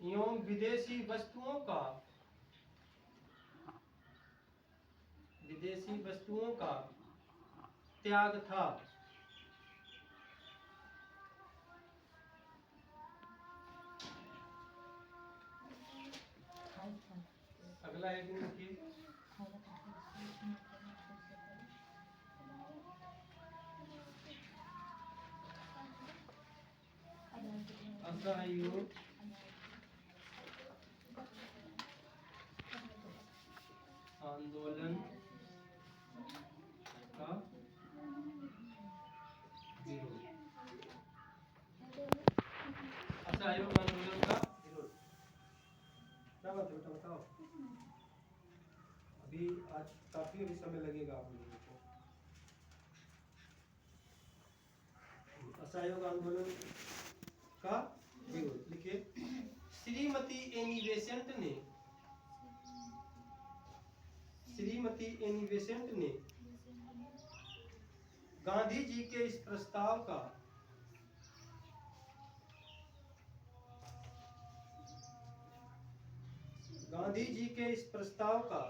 एवं विदेशी वस्तुओं का त्याग था। अगला हेडिंग लिखिए। असहयोग आंदोलन का विरोध। असहयोग आंदोलन का विरोध। क्या बात है बेटा, बताओ। अभी आज काफी अभी समय लगेगा आप लोगों को। असहयोग आंदोलन का विरोध लिखिए। श्रीमती एनी बेसेंट ने गांधी जी के इस प्रस्ताव का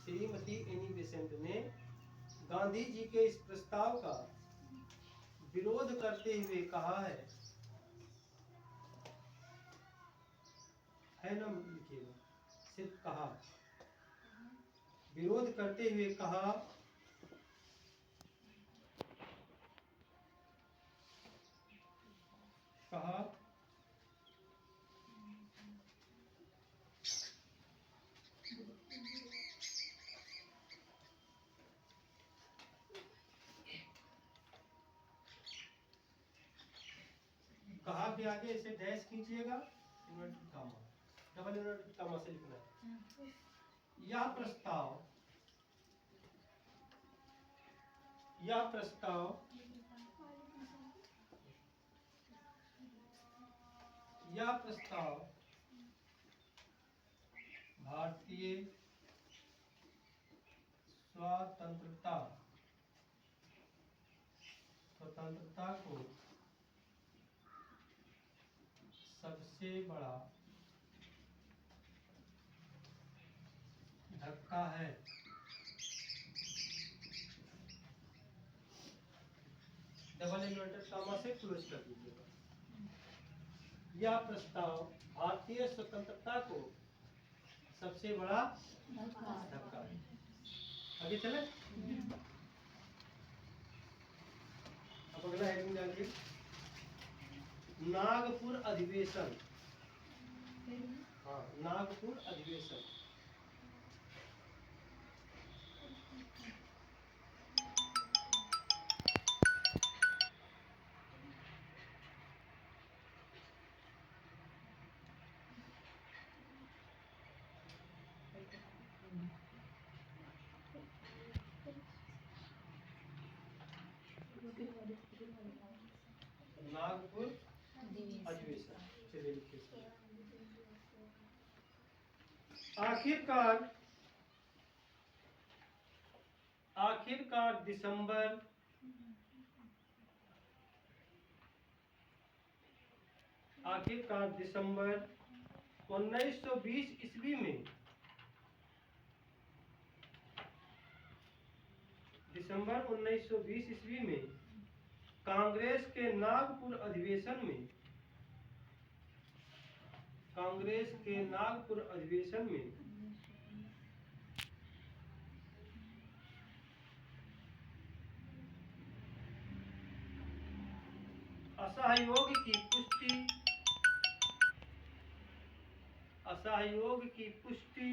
श्रीमती एनी बेसेंट ने गांधी जी के इस प्रस्ताव का विरोध करते हुए कहा है ना, लिखिएगा, सिर्फ कहा, विरोध करते हुए कहा कहा के आगे इसे डैश कीजिएगा, inverted comma, double inverted comma से लिखना है। यह प्रस्ताव भारतीय स्वतंत्रता को सबसे बड़ा धक्का है। डबल इन्वर्टेड कॉमा से क्लोज कर दीजिएगा। यह प्रस्ताव भारतीय स्वतंत्रता को सबसे बड़ा धक्का है। आगे चले। अब अगला हेडिंग डालिए। नागपुर अधिवेशन। हाँ, नागपुर अधिवेशन। नागपुर अधिवेशन। चलिए लिखिए। आखिरकार दिसंबर 1920 ईस्वी में कांग्रेस के नागपुर अधिवेशन में असहयोग की पुष्टि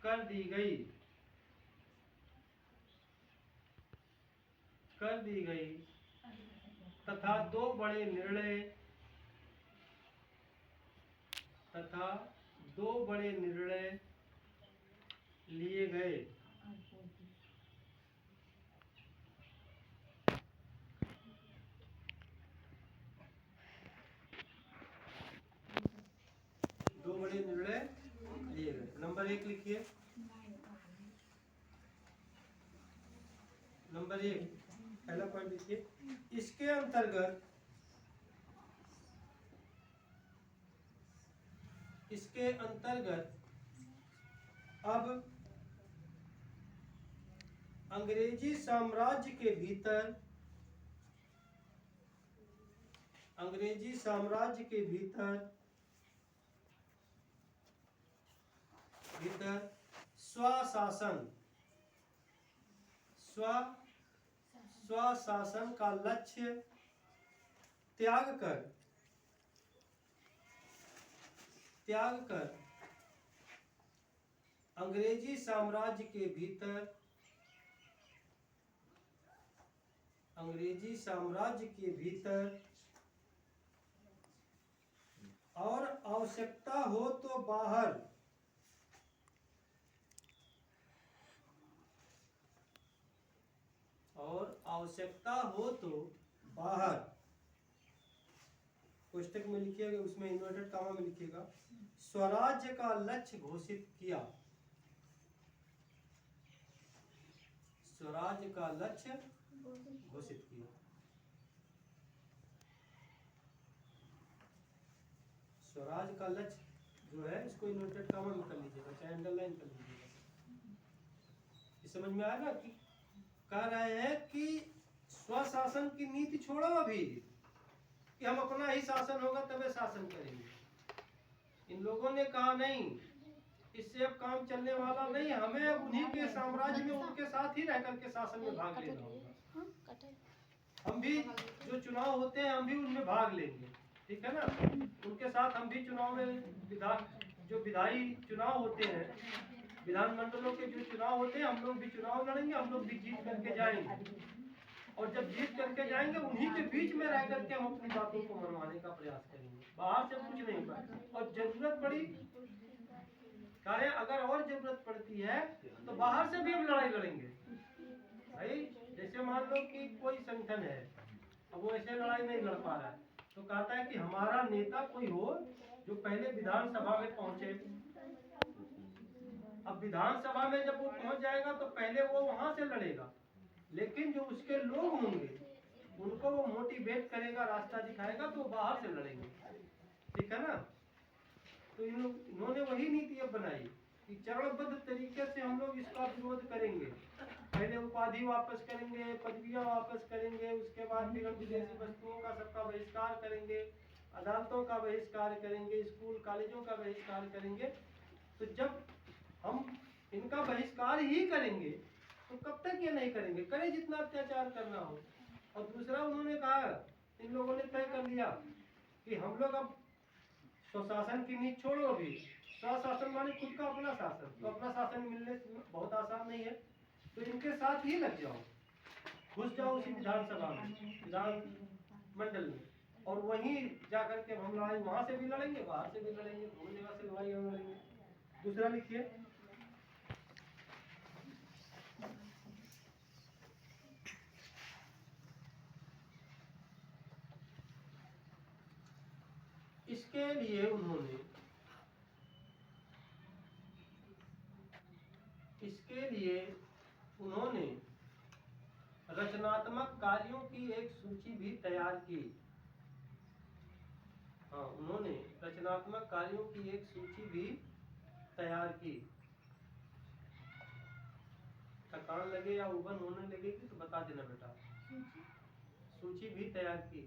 कर दी गई। कर दी गई तथा दो बड़े निर्णय लिए गए। दो बड़े निर्णय लिए गए। नंबर 1 लिखिए। नंबर 1 पहला पॉइंट लिखिए। इसके अंतर्गत अब अंग्रेजी साम्राज्य के भीतर स्वशासन का लक्ष्य त्याग कर अंग्रेजी साम्राज्य के भीतर और आवश्यकता हो तो बाहर पुस्तक में लिखिएगा, उसमें इन्वर्टेड कामा में लिखिएगा, स्वराज्य का लक्ष्य घोषित किया। स्वराज्य का लक्ष्य घोषित किया। स्वराज का लक्ष्य जो है इसको इन्वर्टेड कामा में कर लीजिएगा, चाहे अंडरलाइन कर लीजिएगा। इस समझ में आएगा कि कह रहे हैं कि स्वशासन की नीति छोड़ो अभी, कि हम अपना ही शासन होगा तबे शासन करेंगे। इन लोगों ने कहा नहीं, इससे अब काम चलने वाला नहीं, हमें अब उन्हीं के साम्राज्य में उनके साथ ही रह करके शासन में भाग लेना होगा। हम भी जो चुनाव होते हैं हम भी उनमें भाग लेंगे, ठीक है ना। उनके साथ हम भी चुनाव में जो विधायी चुनाव होते हैं, विधानमंडलों के जो चुनाव होते हैं, हम लोग भी चुनाव लड़ेंगे, हम लोग भी जीत करके जाएंगे। और जब जीत करके जाएंगे उन्हीं के बीच में रह करके हम अपनी बातों को मनवाने का प्रयास करेंगे, बाहर से कुछ नहीं पाएंगे। और जरूरत पड़ी अगर और जरूरत पड़ती है तो बाहर से भी हम लड़ाई लड़ेंगे भाई। जैसे मान लो कि कोई संगठन है, अब वो ऐसे लड़ाई नहीं लड़ पा रहा है, तो कहता है कि हमारा नेता कोई हो जो पहले विधानसभा में पहुंचे। अब विधानसभा में जब वो पहुंच जाएगा तो पहले वो वहां से लड़ेगा, लेकिन जो उसके लोग होंगे उनको वो मोटिवेट करेगा, रास्ता दिखाएगा, तो बाहर से लड़ेंगे, ठीक है ना। तो इन्होंने वही नीति अब बनाई कि चरणबद्ध तरीके से हम लोग इसका विरोध करेंगे। पहले उपाधि वापस करेंगे, पदवियां वापस करेंगे, उसके बाद फिर हम विदेशी वस्तुओं का सबका बहिष्कार करेंगे, अदालतों का बहिष्कार करेंगे, स्कूल कॉलेजों का बहिष्कार करेंगे। तो जब हम इनका बहिष्कार ही करेंगे तो कब तक ये नहीं करेंगे, करें जितना अत्याचार करना हो। और दूसरा उन्होंने कहा, इन लोगों ने तय कर लिया कि हम लोग अब स्वशासन की नीति छोड़ो, अभी स्वशासन माने खुद का अपना शासन। तो अपना शासन मिलने बहुत आसान नहीं है, तो इनके साथ ही लग जाओ, घुस जाओ उसी विधानसभा में, विधानमंडल में, और वहीं जाकर के हम लड़ाई वहां से भी लड़ेंगे, बाहर से भी लड़ेंगे, दोनों जगह से लड़ाई लड़ेंगे। दूसरा लिखिए। इसके लिए उन्होंने रचनात्मक कार्यों की एक सूची भी तैयार की। हाँ, उन्होंने रचनात्मक कार्यों की एक सूची भी तैयार की। थकान लगे या उबन होने लगेगी तो बता देना बेटा। सूची भी तैयार की।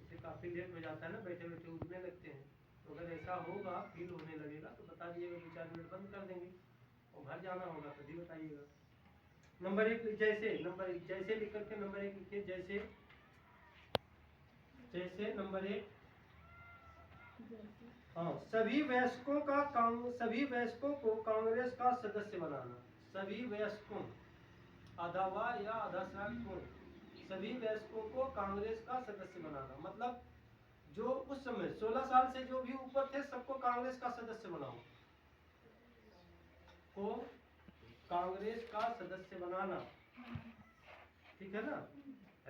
इसे काफी लेट हो जाता है ना, बैठे बैठे उठने लगते हैं, तो अगर ऐसा होगा, फील होने लगेगा तो बता दिएगा, 2-4 मिनट बंद कर देंगे और घर जाना होगा तभी बताइएगा। नंबर 1 जैसे लिख करके नंबर 1 लिखिए। जैसे नंबर 1, हाँ, सभी वयस्कों को कांग्रेस का सदस्य बनाना। सभी वयस्कों आधा वा या आधा श्राद्ध को सभी वयस्कों को कांग्रेस का सदस्य बनाना। मतलब जो उस समय 16 साल से जो भी ऊपर थे सबको कांग्रेस का सदस्य बनाओ, को कांग्रेस का सदस्य बनाना, ठीक है ना।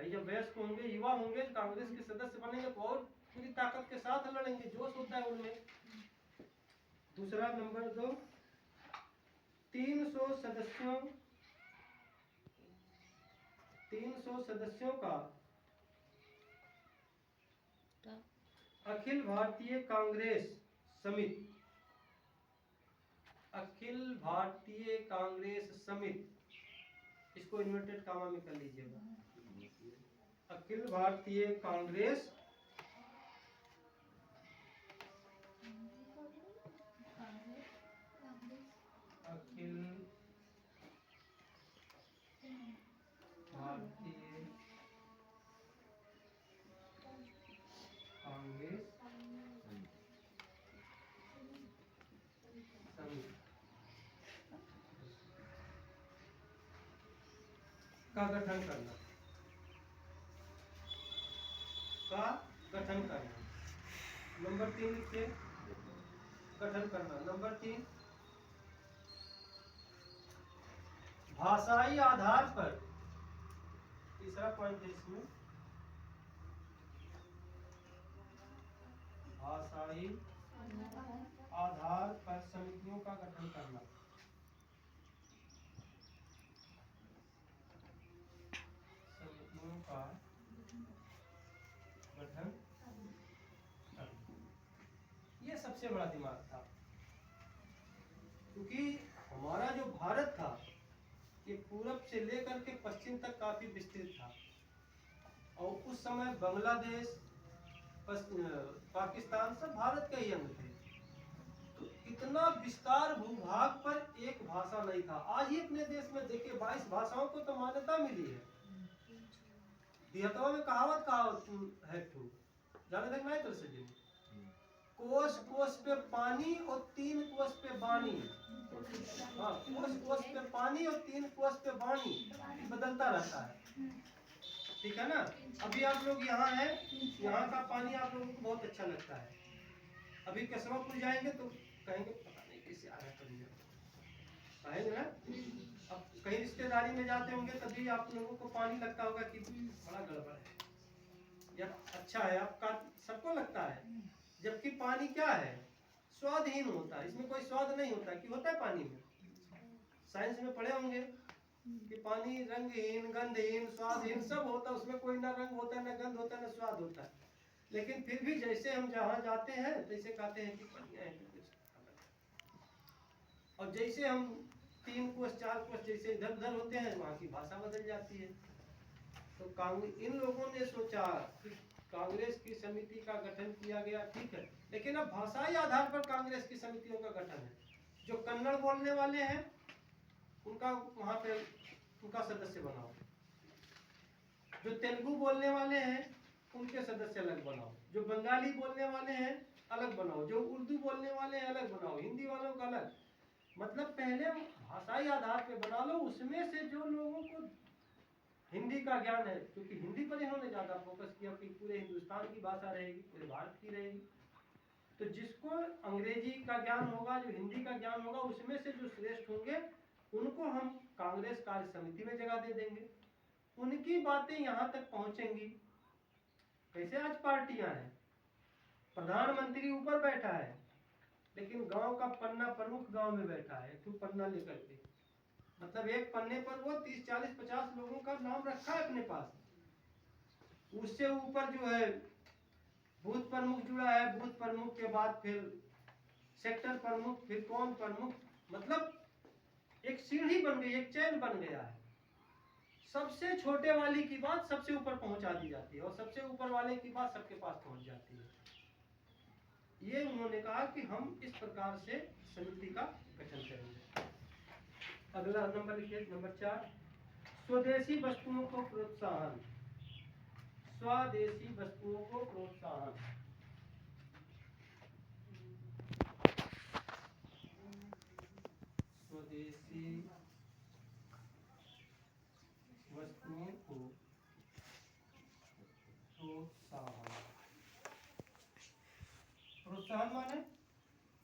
जब वयस्क होंगे, युवा होंगे, कांग्रेस के सदस्य बनेंगे तो और पूरी ताकत के साथ लड़ेंगे, जोश होता है उनमें। दूसरा नंबर 2, 300 सदस्यों का अखिल भारतीय कांग्रेस समिति, अखिल भारतीय कांग्रेस समिति, इसको इन्वर्टेड कामा में कर लीजिएगा, अखिल भारतीय कांग्रेस अखिल भारतीय कांग्रेस समिति का गठन करना, का गठन करना। नंबर 3 लिखिए, गठन करना। नंबर 3, भाषाई आधार पर, तीसरा पॉइंट है इसमें, भाषाई आधार पर समितियों का गठन करना। समितियों का गठन करना, ये सबसे बड़ा दिमाग था, क्योंकि हमारा जो भारत था ये पूरब से लेकर के पश्चिम तक काफी विस्तृत था, और उस समय बांग्लादेश, पाकिस्तान सब भारत के ही अंग थे। तो इतना विस्तार भूभाग पर एक भाषा नहीं था। आज ही अपने देश में देखिए 22 भाषाओं को तो मान्यता मिली है। दिहतवा में कहावत है ठू, जाने तक नहीं तो सजी, कोस कोस पे पानी और 3 कोस पे बानी। हाँ, कोस कोस पे पानी और 3 कोस पे बानी, बदलता रहता है, ठीक है ना। अभी आप लोग यहाँ हैं, यहाँ का पानी आप लोगों को बहुत अच्छा लगता है। अभी केशवापुर जाएंगे तो कहेंगे पता नहीं कैसे आ रहा है, कहेंगे ना। अब कहीं रिश्तेदारी में जाते होंगे तभी आप लोगों को पानी लगता होगा कि बड़ा गड़बड़ है या अच्छा है, आपका सबको लगता है। जबकि पानी क्या है, स्वादहीन होता है, इसमें कोई स्वाद नहीं होता। कि होता है पानी में, साइंस में पढ़े होंगे कि पानी रंगहीन, गंधहीन, स्वादहीन सब होता है, उसमें कोई ना रंग होता है, ना गंध होता है, ना स्वाद होता है। लेकिन फिर भी जैसे हम जहाँ जाते हैं तैसे कहते हैं कि बढ़िया है कुछ अलग है। और जैसे हम 3 कोस 4 कोस जैसे इधर उधर होते हैं, वहाँ की भाषा बदल जाती है। तो कांग्रेस, इन लोगों ने सोचा कि कांग्रेस की समिति का गठन किया गया, ठीक है, लेकिन अब भाषाई आधार पर कांग्रेस की समितियों का गठन है। जो कन्नड़ बोलने वाले हैं उनका वहां पे उनका सदस्य बनाओ, जो तेलुगु बोलने वाले हैं उनके सदस्य अलग बनाओ, जो बंगाली बोलने वाले हैं अलग बनाओ, जो उर्दू बोलने वाले हैं अलग बनाओ, हिंदी वालों का अलग। मतलब पहले भाषाई आधार पे बना लो, उसमें से जो लोगों को हिंदी का ज्ञान है, क्योंकि हिंदी पर इन्होंने ज्यादा फोकस किया कि पूरे हिंदुस्तान की भाषा रहेगी, पूरे भारत की रहेगी। तो जिसको अंग्रेजी का ज्ञान होगा, जो हिंदी का ज्ञान होगा, उसमें से जो श्रेष्ठ होंगे उनको हम कांग्रेस कार्य समिति में जगह दे देंगे। उनकी बातें यहाँ तक पहुंचेंगी। कैसे आज पार्टियां हैं, प्रधानमंत्री ऊपर बैठा है लेकिन गांव का पन्ना प्रमुख गांव में बैठा है, तो पन्ना लेकर के, मतलब एक पन्ने पर वो 30, 40, 50 लोगों का नाम रखा है अपने पास। उससे ऊपर जो है बूथ प्रमुख जुड़ा है, बूथ प्रमुख के बाद फिर सेक्टर प्रमुख, फिर कौन प्रमुख, मतलब एक सीढ़ी बन गई, एक चैन बन गया है। सबसे छोटे वाली की बात सबसे ऊपर पहुंचा दी जाती है और सबसे ऊपर वाले की बात सबके पास पहुंच जाती है। ये उन्होंने कहा कि हम इस प्रकार से समिति का गठन करेंगे। अगला नंबर लिखिए, नंबर 4, स्वदेशी वस्तुओं को प्रोत्साहन, स्वदेशी वस्तुओं को प्रोत्साहन। स्वदेशी वस्तुओं को प्रोत्साहन, प्रोत्साहन माने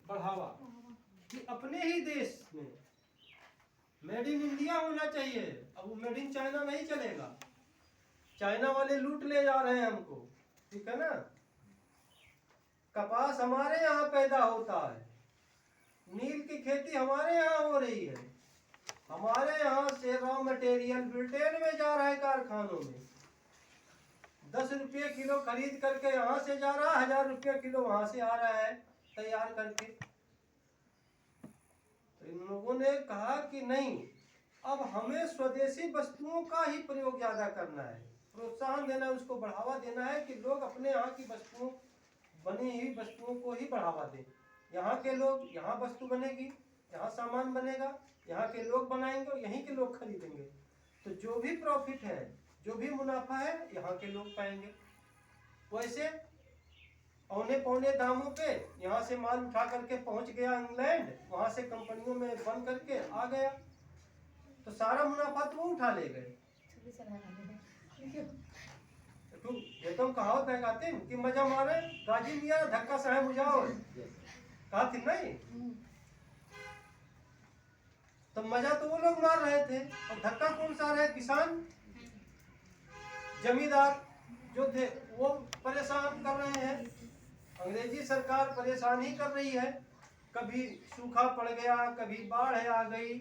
बढ़ावा, कि अपने ही देश में मेड इन इंडिया होना चाहिए। अब वो मेड इन चाइना नहीं चलेगा, चाइना वाले लूट ले जा रहे हैं हमको, ठीक है ना। कपास हमारे यहाँ पैदा होता है, नील की खेती हमारे यहाँ हो रही है, हमारे यहाँ से रॉ मटेरियल ब्रिटेन में जा रहा है कारखानों में, 10 रुपये किलो खरीद करके यहाँ से जा रहा है, 1000 रुपये किलो वहां से आ रहा है तैयार करके। तो इन लोगों ने कहा कि नहीं, अब हमें स्वदेशी वस्तुओं का ही प्रयोग ज्यादा करना है, प्रोत्साहन देना है, उसको बढ़ावा देना है कि लोग अपने यहाँ की वस्तुओं, बनी हुई वस्तुओं को ही बढ़ावा दें। यहाँ के लोग, यहाँ वस्तु बनेगी, यहाँ सामान बनेगा, यहाँ के लोग बनाएंगे और यहीं के लोग खरीदेंगे, तो जो भी प्रॉफिट है, जो भी मुनाफा है, यहाँ के लोग पाएंगे। वैसे औने पौने दामों पे यहाँ से माल उठा करके पहुंच गया इंग्लैंड, वहां से कंपनियों में बन करके आ गया, तो सारा मुनाफा तो वो उठा ले गए। तो ये तो कहावत है कहते हैं कि मजा मारे गाजी मिया धक्का सहे मुझाओ, कहा थी नहीं। तो मजा तो वो लोग मार रहे थे, और धक्का कौन सा रहे? किसान, जमींदार जो थे वो परेशान कर रहे हैं, अंग्रेजी सरकार परेशान ही कर रही है। कभी सूखा पड़ गया, कभी बाढ़ आ गई,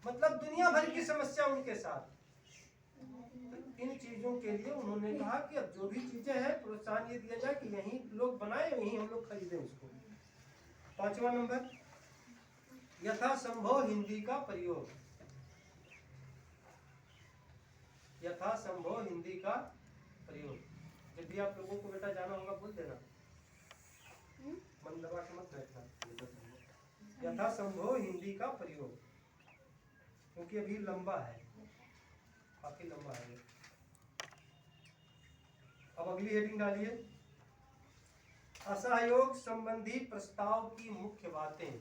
मतलब दुनिया भर की समस्या उनके साथ। तो इन चीजों के लिए उन्होंने कहा कि अब जो भी चीजें हैं प्रोत्साहन ये दिया जाए कि यहीं लोग बनाए, यहीं हम लोग खरीदें उसको। 5वां नंबर, यथासंभव हिंदी का प्रयोग, यथासंभव हिंदी का प्रयोग। जब भी आप लोगों को बेटा जाना होगा बोल देना, मन दबा के मत बैठना। यथासंभव हिंदी का प्रयोग, क्योंकि अभी लंबा है, काफी लंबा है। अब अगली हेडिंग डालिए, असहयोग संबंधी प्रस्ताव की मुख्य बातें।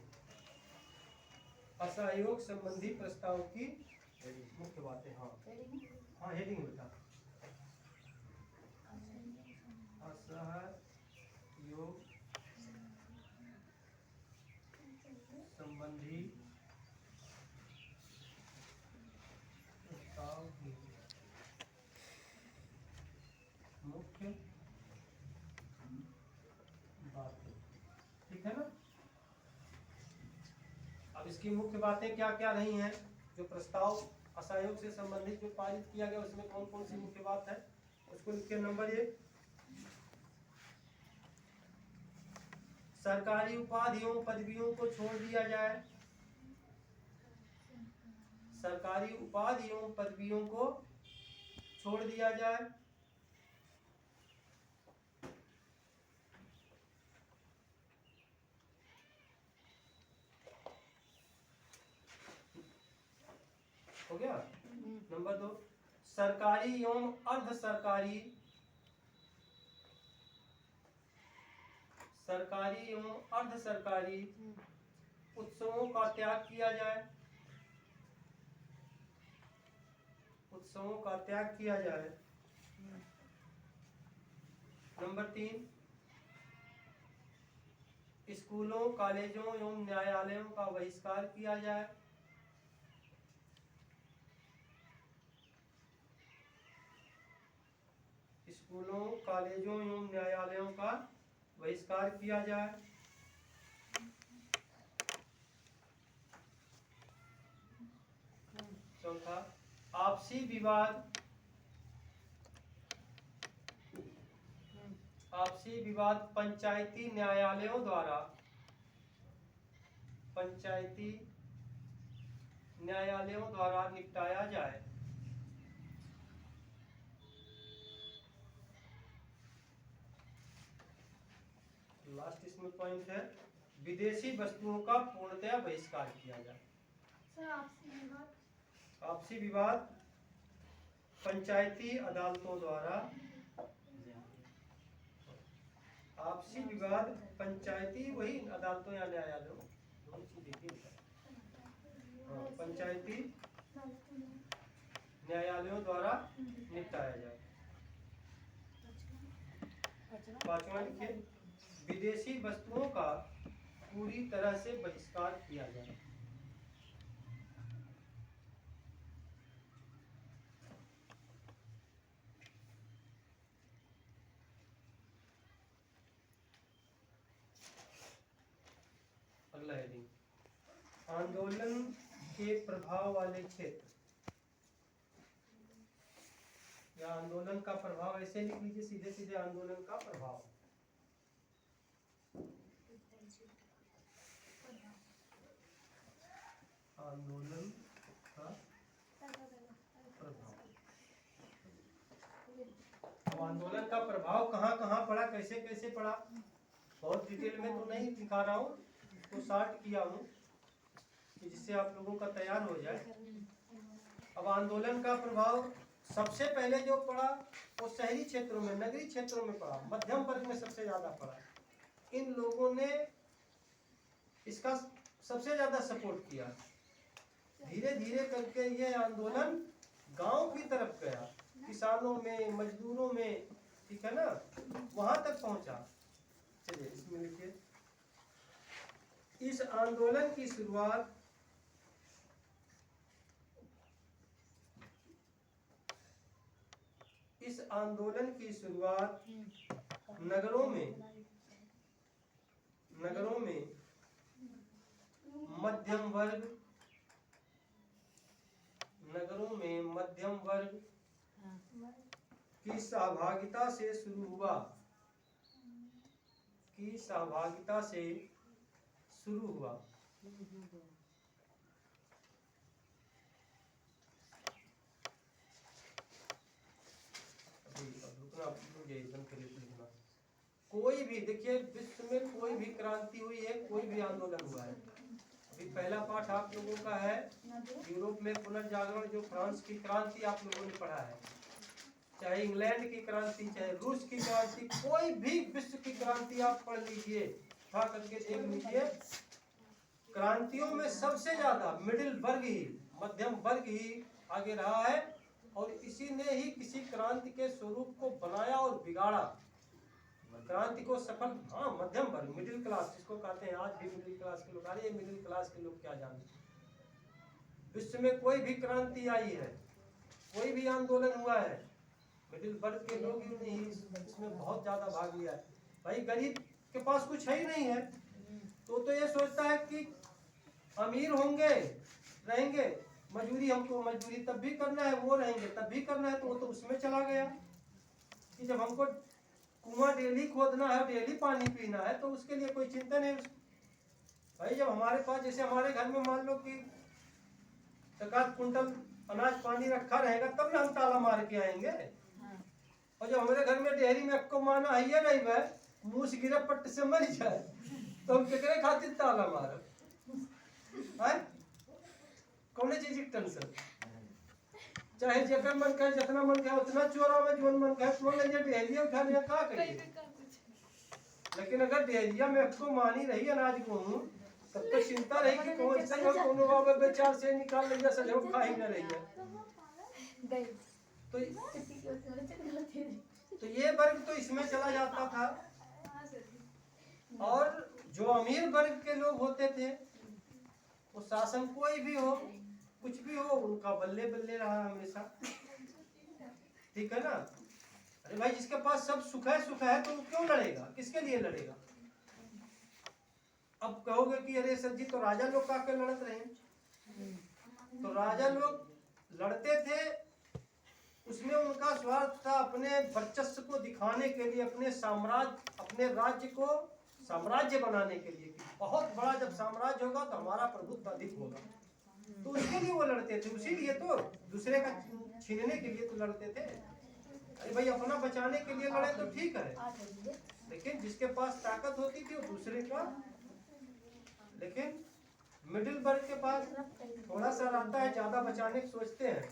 असहयोग संबंधी प्रस्ताव की मुख्य बातें। हाँ हाँ, हेडिंग बेटा, असहयोग संबंधी प्रस्ताव की मुख्य बातें, ठीक है ना। अब इसकी मुख्य बातें क्या क्या रही हैं? जो प्रस्ताव असहयोग से संबंधित जो पारित किया गया उसमें कौन कौन सी मुख्य बात है उसको लिखिए। नंबर 1, सरकारी उपाधियों पदवियों को छोड़ दिया जाए। सरकारी उपाधियों पदवियों को छोड़ दिया जाए। हो गया। नंबर 2, सरकारी एवं अर्ध सरकारी, सरकारी एवं अर्ध सरकारी उत्सवों का त्याग किया जाए। उत्सवों का त्याग किया जाए। नंबर 3, स्कूलों, कॉलेजों एवं न्यायालयों का बहिष्कार किया जाए। स्कूलों, कॉलेजों एवं न्यायालयों का बहिष्कार किया जाए। चौथा, आपसी विवाद, आपसी विवाद पंचायती न्यायालयों द्वारा, पंचायती न्यायालयों द्वारा निपटाया जाए। लास्ट इसमें पॉइंट है, विदेशी वस्तुओं का पूर्णतया बहिष्कार किया जाए। सर आपसी विवाद पंचायती अदालतों द्वारा, आपसी विवाद पंचायती, वही अदालतों या न्यायालयों, दोनों चीज देखिए। हाँ, पंचायती न्यायालयों द्वारा निपटाया जाए। पांचवा लिखिए, विदेशी वस्तुओं का पूरी तरह से बहिष्कार किया जाए। अगला हेडिंग, आंदोलन के प्रभाव वाले क्षेत्र, या आंदोलन का प्रभाव ऐसे लिख लीजिए सीधे सीधे, आंदोलन का प्रभाव। आंदोलन का प्रभाव। अब आंदोलन का प्रभाव कहाँ कहाँ पड़ा, कैसे कैसे पड़ा, बहुत डिटेल में तो नहीं दिखा रहा हूँ, तो शॉर्ट किया हूँ जिससे आप लोगों का तैयार हो जाए। अब आंदोलन का प्रभाव सबसे पहले जो पड़ा वो शहरी क्षेत्रों में, नगरीय क्षेत्रों में पड़ा, मध्यम वर्ग में सबसे ज्यादा पड़ा। इन लोगों ने इसका सबसे ज्यादा सपोर्ट किया। धीरे धीरे करके ये आंदोलन गांव की तरफ गया, किसानों में, मजदूरों में, ठीक है ना, वहां तक पहुंचा। चलिए इसमें लिखिए, इस आंदोलन की शुरुआत नगरों में मध्यम वर्ग की सहभागिता से शुरू हुआ। कोई भी देखिए, विश्व में कोई भी क्रांति हुई है, कोई भी आंदोलन हुआ है। अभी पहला पाठ आप लोगों का है यूरोप में पुनर्जागरण, जो फ्रांस की क्रांति आप लोगों ने पढ़ा है, चाहे इंग्लैंड की क्रांति, चाहे रूस की क्रांति, कोई भी विश्व की क्रांति आप पढ़ लीजिए, उठा करके देख लीजिए। क्रांतियों में सबसे ज्यादा मिडिल वर्ग ही, मध्यम वर्ग ही आगे रहा है, और इसी ने ही किसी क्रांति के स्वरूप को बनाया और बिगाड़ा, क्रांति को सफल। हाँ, मध्यम वर्ग, मिडिल क्लास जिसको कहते हैं, आज भी मिडिल क्लास के लोग, अरे मिडिल क्लास के लोग क्या जानते। विश्व में कोई भी क्रांति आई है, कोई भी आंदोलन हुआ है, मिडिल वर्ग के लोग ही इसमें बहुत ज्यादा भाग लिया है। भाई गरीब के पास कुछ है ही नहीं है, तो ये सोचता है कि अमीर होंगे, रहेंगे, मजदूरी हमको मजदूरी तब भी करना है, वो रहेंगे तब भी करना है, तो वो तो उसमें चला गया कि जब हमको कुआं डेली खोदना है, डेली पानी पीना है, तो उसके लिए कोई चिंता नहीं। भाई जब हमारे पास, जैसे हमारे घर में मान लो कि 1 कुंटल अनाज पानी रखा रहेगा, तब ना हम ताला मार के आएंगे। और जब हमारे घर में डेयरी में को माना है ये नहीं भाई, मुंह से गिरा पट्ट से मर जाए, तो हम केकरे खातिर ताला मार है, कौन चीज की टेंशन। चाहे जेकर मन कहे, जितना मन कहे उतना चोरा में, जो मन कहे तो ले जाए डेहरिया उठा लिया, का करिए। लेकिन अगर डेहरिया में आपको मानी रही अनाज को, तब तो चिंता रही कि कौन सा कोनो बाबा बेचार से निकाल लिया, सजो खा ही न रही है। तो ये वर्ग तो इसमें चला जाता था, और जो अमीर वर्ग के लोग होते थे, वो शासन कोई भी हो, कुछ भी हो, उनका बल्ले बल्ले रहा हमेशा, ठीक है ना। अरे भाई जिसके पास सब सुख है तो वो क्यों लड़ेगा, किसके लिए लड़ेगा। अब कहोगे कि अरे सर जी, तो राजा लोग का के लड़ते रहे, तो राजा लोग लड़ते थे, उसमें उनका स्वार्थ था अपने वर्चस्व को दिखाने के लिए, अपने साम्राज्य, अपने राज्य को साम्राज्य बनाने के लिए, कि बहुत बड़ा जब साम्राज्य होगा तो हमारा प्रभुत्व अधिक होगा, तो उसके लिए वो लड़ते थे। उसी लिए तो दूसरे का छीनने के लिए तो लड़ते थे। अरे भाई अपना बचाने के लिए लड़े तो ठीक है, लेकिन जिसके पास ताकत होती थी वो दूसरे का। लेकिन मिडिल वर्ग के पास थोड़ा सा रहता है, ज्यादा बचाने की सोचते हैं।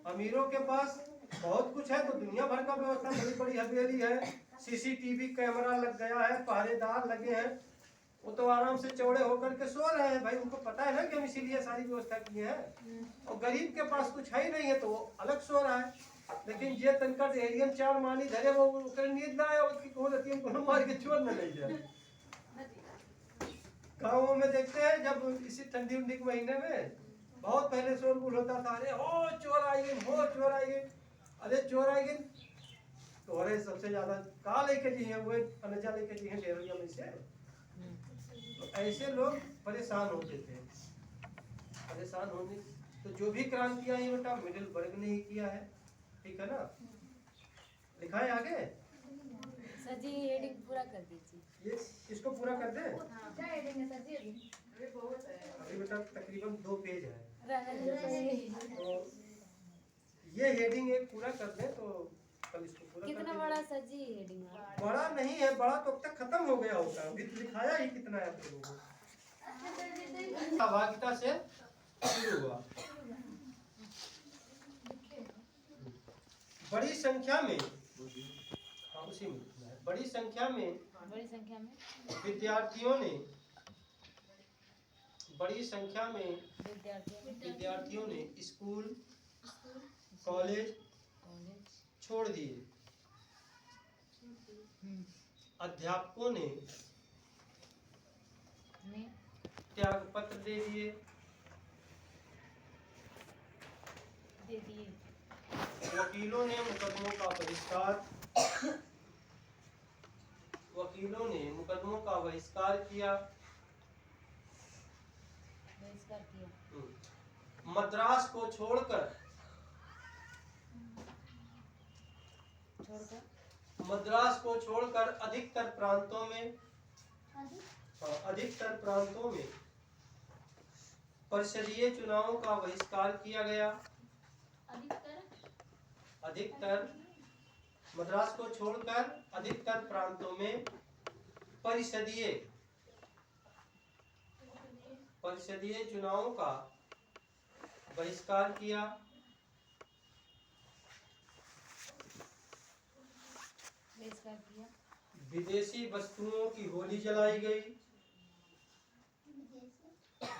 अमीरों के पास बहुत कुछ है, तो दुनिया भर का व्यवस्था, बड़ी बड़ी हवेली है, सीसीटीवी कैमरा लग गया है, पहरेदार लगे हैं, वो तो आराम से चौड़े होकर के सो रहे हैं भाई, उनको पता है ना कि हम इसीलिए सारी व्यवस्था की है। और गरीब के पास कुछ है ही नहीं है तो वो अलग सो रहा है। लेकिन जे तनका एरियन चार मानी धरे वो ओकर नींद ना आए उसकी को रहती है कोनो मार के छोड़ न ले जाए। गाँवों में देखते हैं जब इसी ठंडी उंडी के महीने में बहुत पहले शोरगुल होता था, अरे हो चोर आई गए, हो चोर आई गए, अरे चोर आई गए, तो अरे सबसे ज्यादा का लेके जी है वो अनजा लेके जी है डेरिया में से। तो ऐसे लोग परेशान होते थे। परेशान होने तो जो भी क्रांति आई बेटा मिडिल वर्ग ने ही किया है, ठीक है ना। लिखा है आगे, सर जी हेडिंग पूरा कर दीजिए। ये इसको पूरा कर दे। क्या हेडिंग है सर जी? अभी बेटा तकरीबन 2 पेज है, तो तो ये हेडिंग एक पूरा कर दे तो कल इसको पूरा कितना कर बड़ा सर जी हेडिंग है? बड़ा नहीं है, बड़ा तो अब तक खत्म हो गया होगा, अभी तो लिखाया ही कितना है आप लोगों को। सहभागिता से शुरू हुआ। बड़ी संख्या में, हाँ उसी में लिखना है, बड़ी संख्या में विद्यार्थियों ने, बड़ी संख्या में विद्यार्थियों ने स्कूल कॉलेज छोड़ दिए। अध्यापकों ने त्याग पत्र दे दिए। वकीलों ने मुकदमों का बहिष्कार, वकीलों ने मुकदमों का बहिष्कार किया। मद्रास को छोड़कर मद्रास को छोड़कर अधिकतर प्रांतों में परिषदीय चुनावों का बहिष्कार किया गया। अधिकतर मद्रास को छोड़कर अधिकतर प्रांतों में परिषदीय चुनावों का बहिष्कार किया। विदेशी वस्तुओं की होली जलाई गई।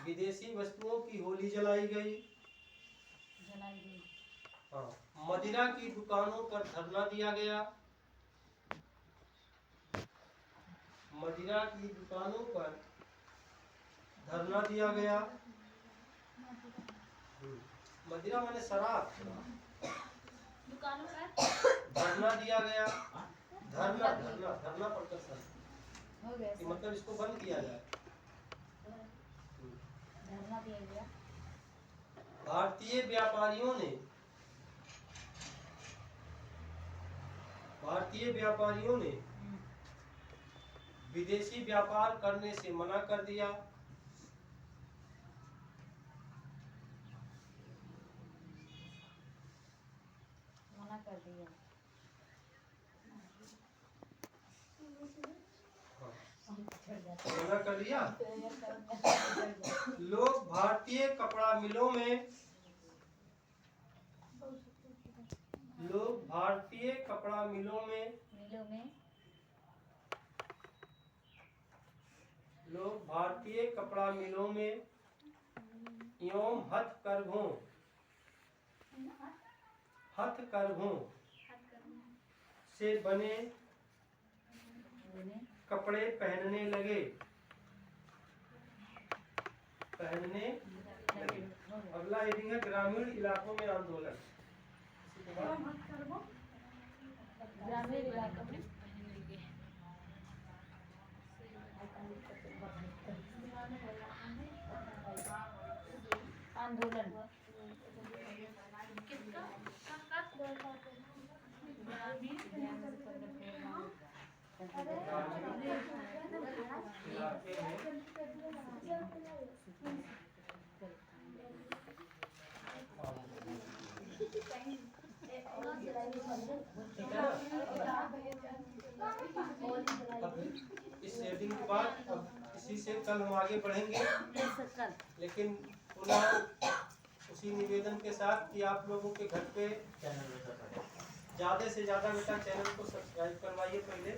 विदेशी वस्तुओं की होली जलाई गई। हाँ, मदिरा की दुकानों पर धरना दिया गया। मदिरा की दुकानों पर धरना दिया गया। मदिरा माने शराब, दुकानों पर धरना दिया गया। धरना धरना धरना पड़कर सर हो गया कि मतलब इसको बंद किया जाए। धरना दिया गया। भारतीय व्यापारियों ने विदेशी व्यापार करने से मना कर दिया। मना कर दिया। मना कर दिया। लोग भारतीय कपड़ा मिलों में एवं हथकरघों से बने कपड़े पहनने लगे। अगला हेडिंग है ग्रामीण इलाकों में आंदोलन। ग्रामीण इलाकों में आंदोलन। इस हेडिंग के बाद अब इसी से कल हम आगे बढ़ेंगे, लेकिन पुनः उसी निवेदन के साथ कि आप लोगों के घर पे ज़्यादा से ज़्यादा बेटा चैनल को सब्सक्राइब करवाइए पहले।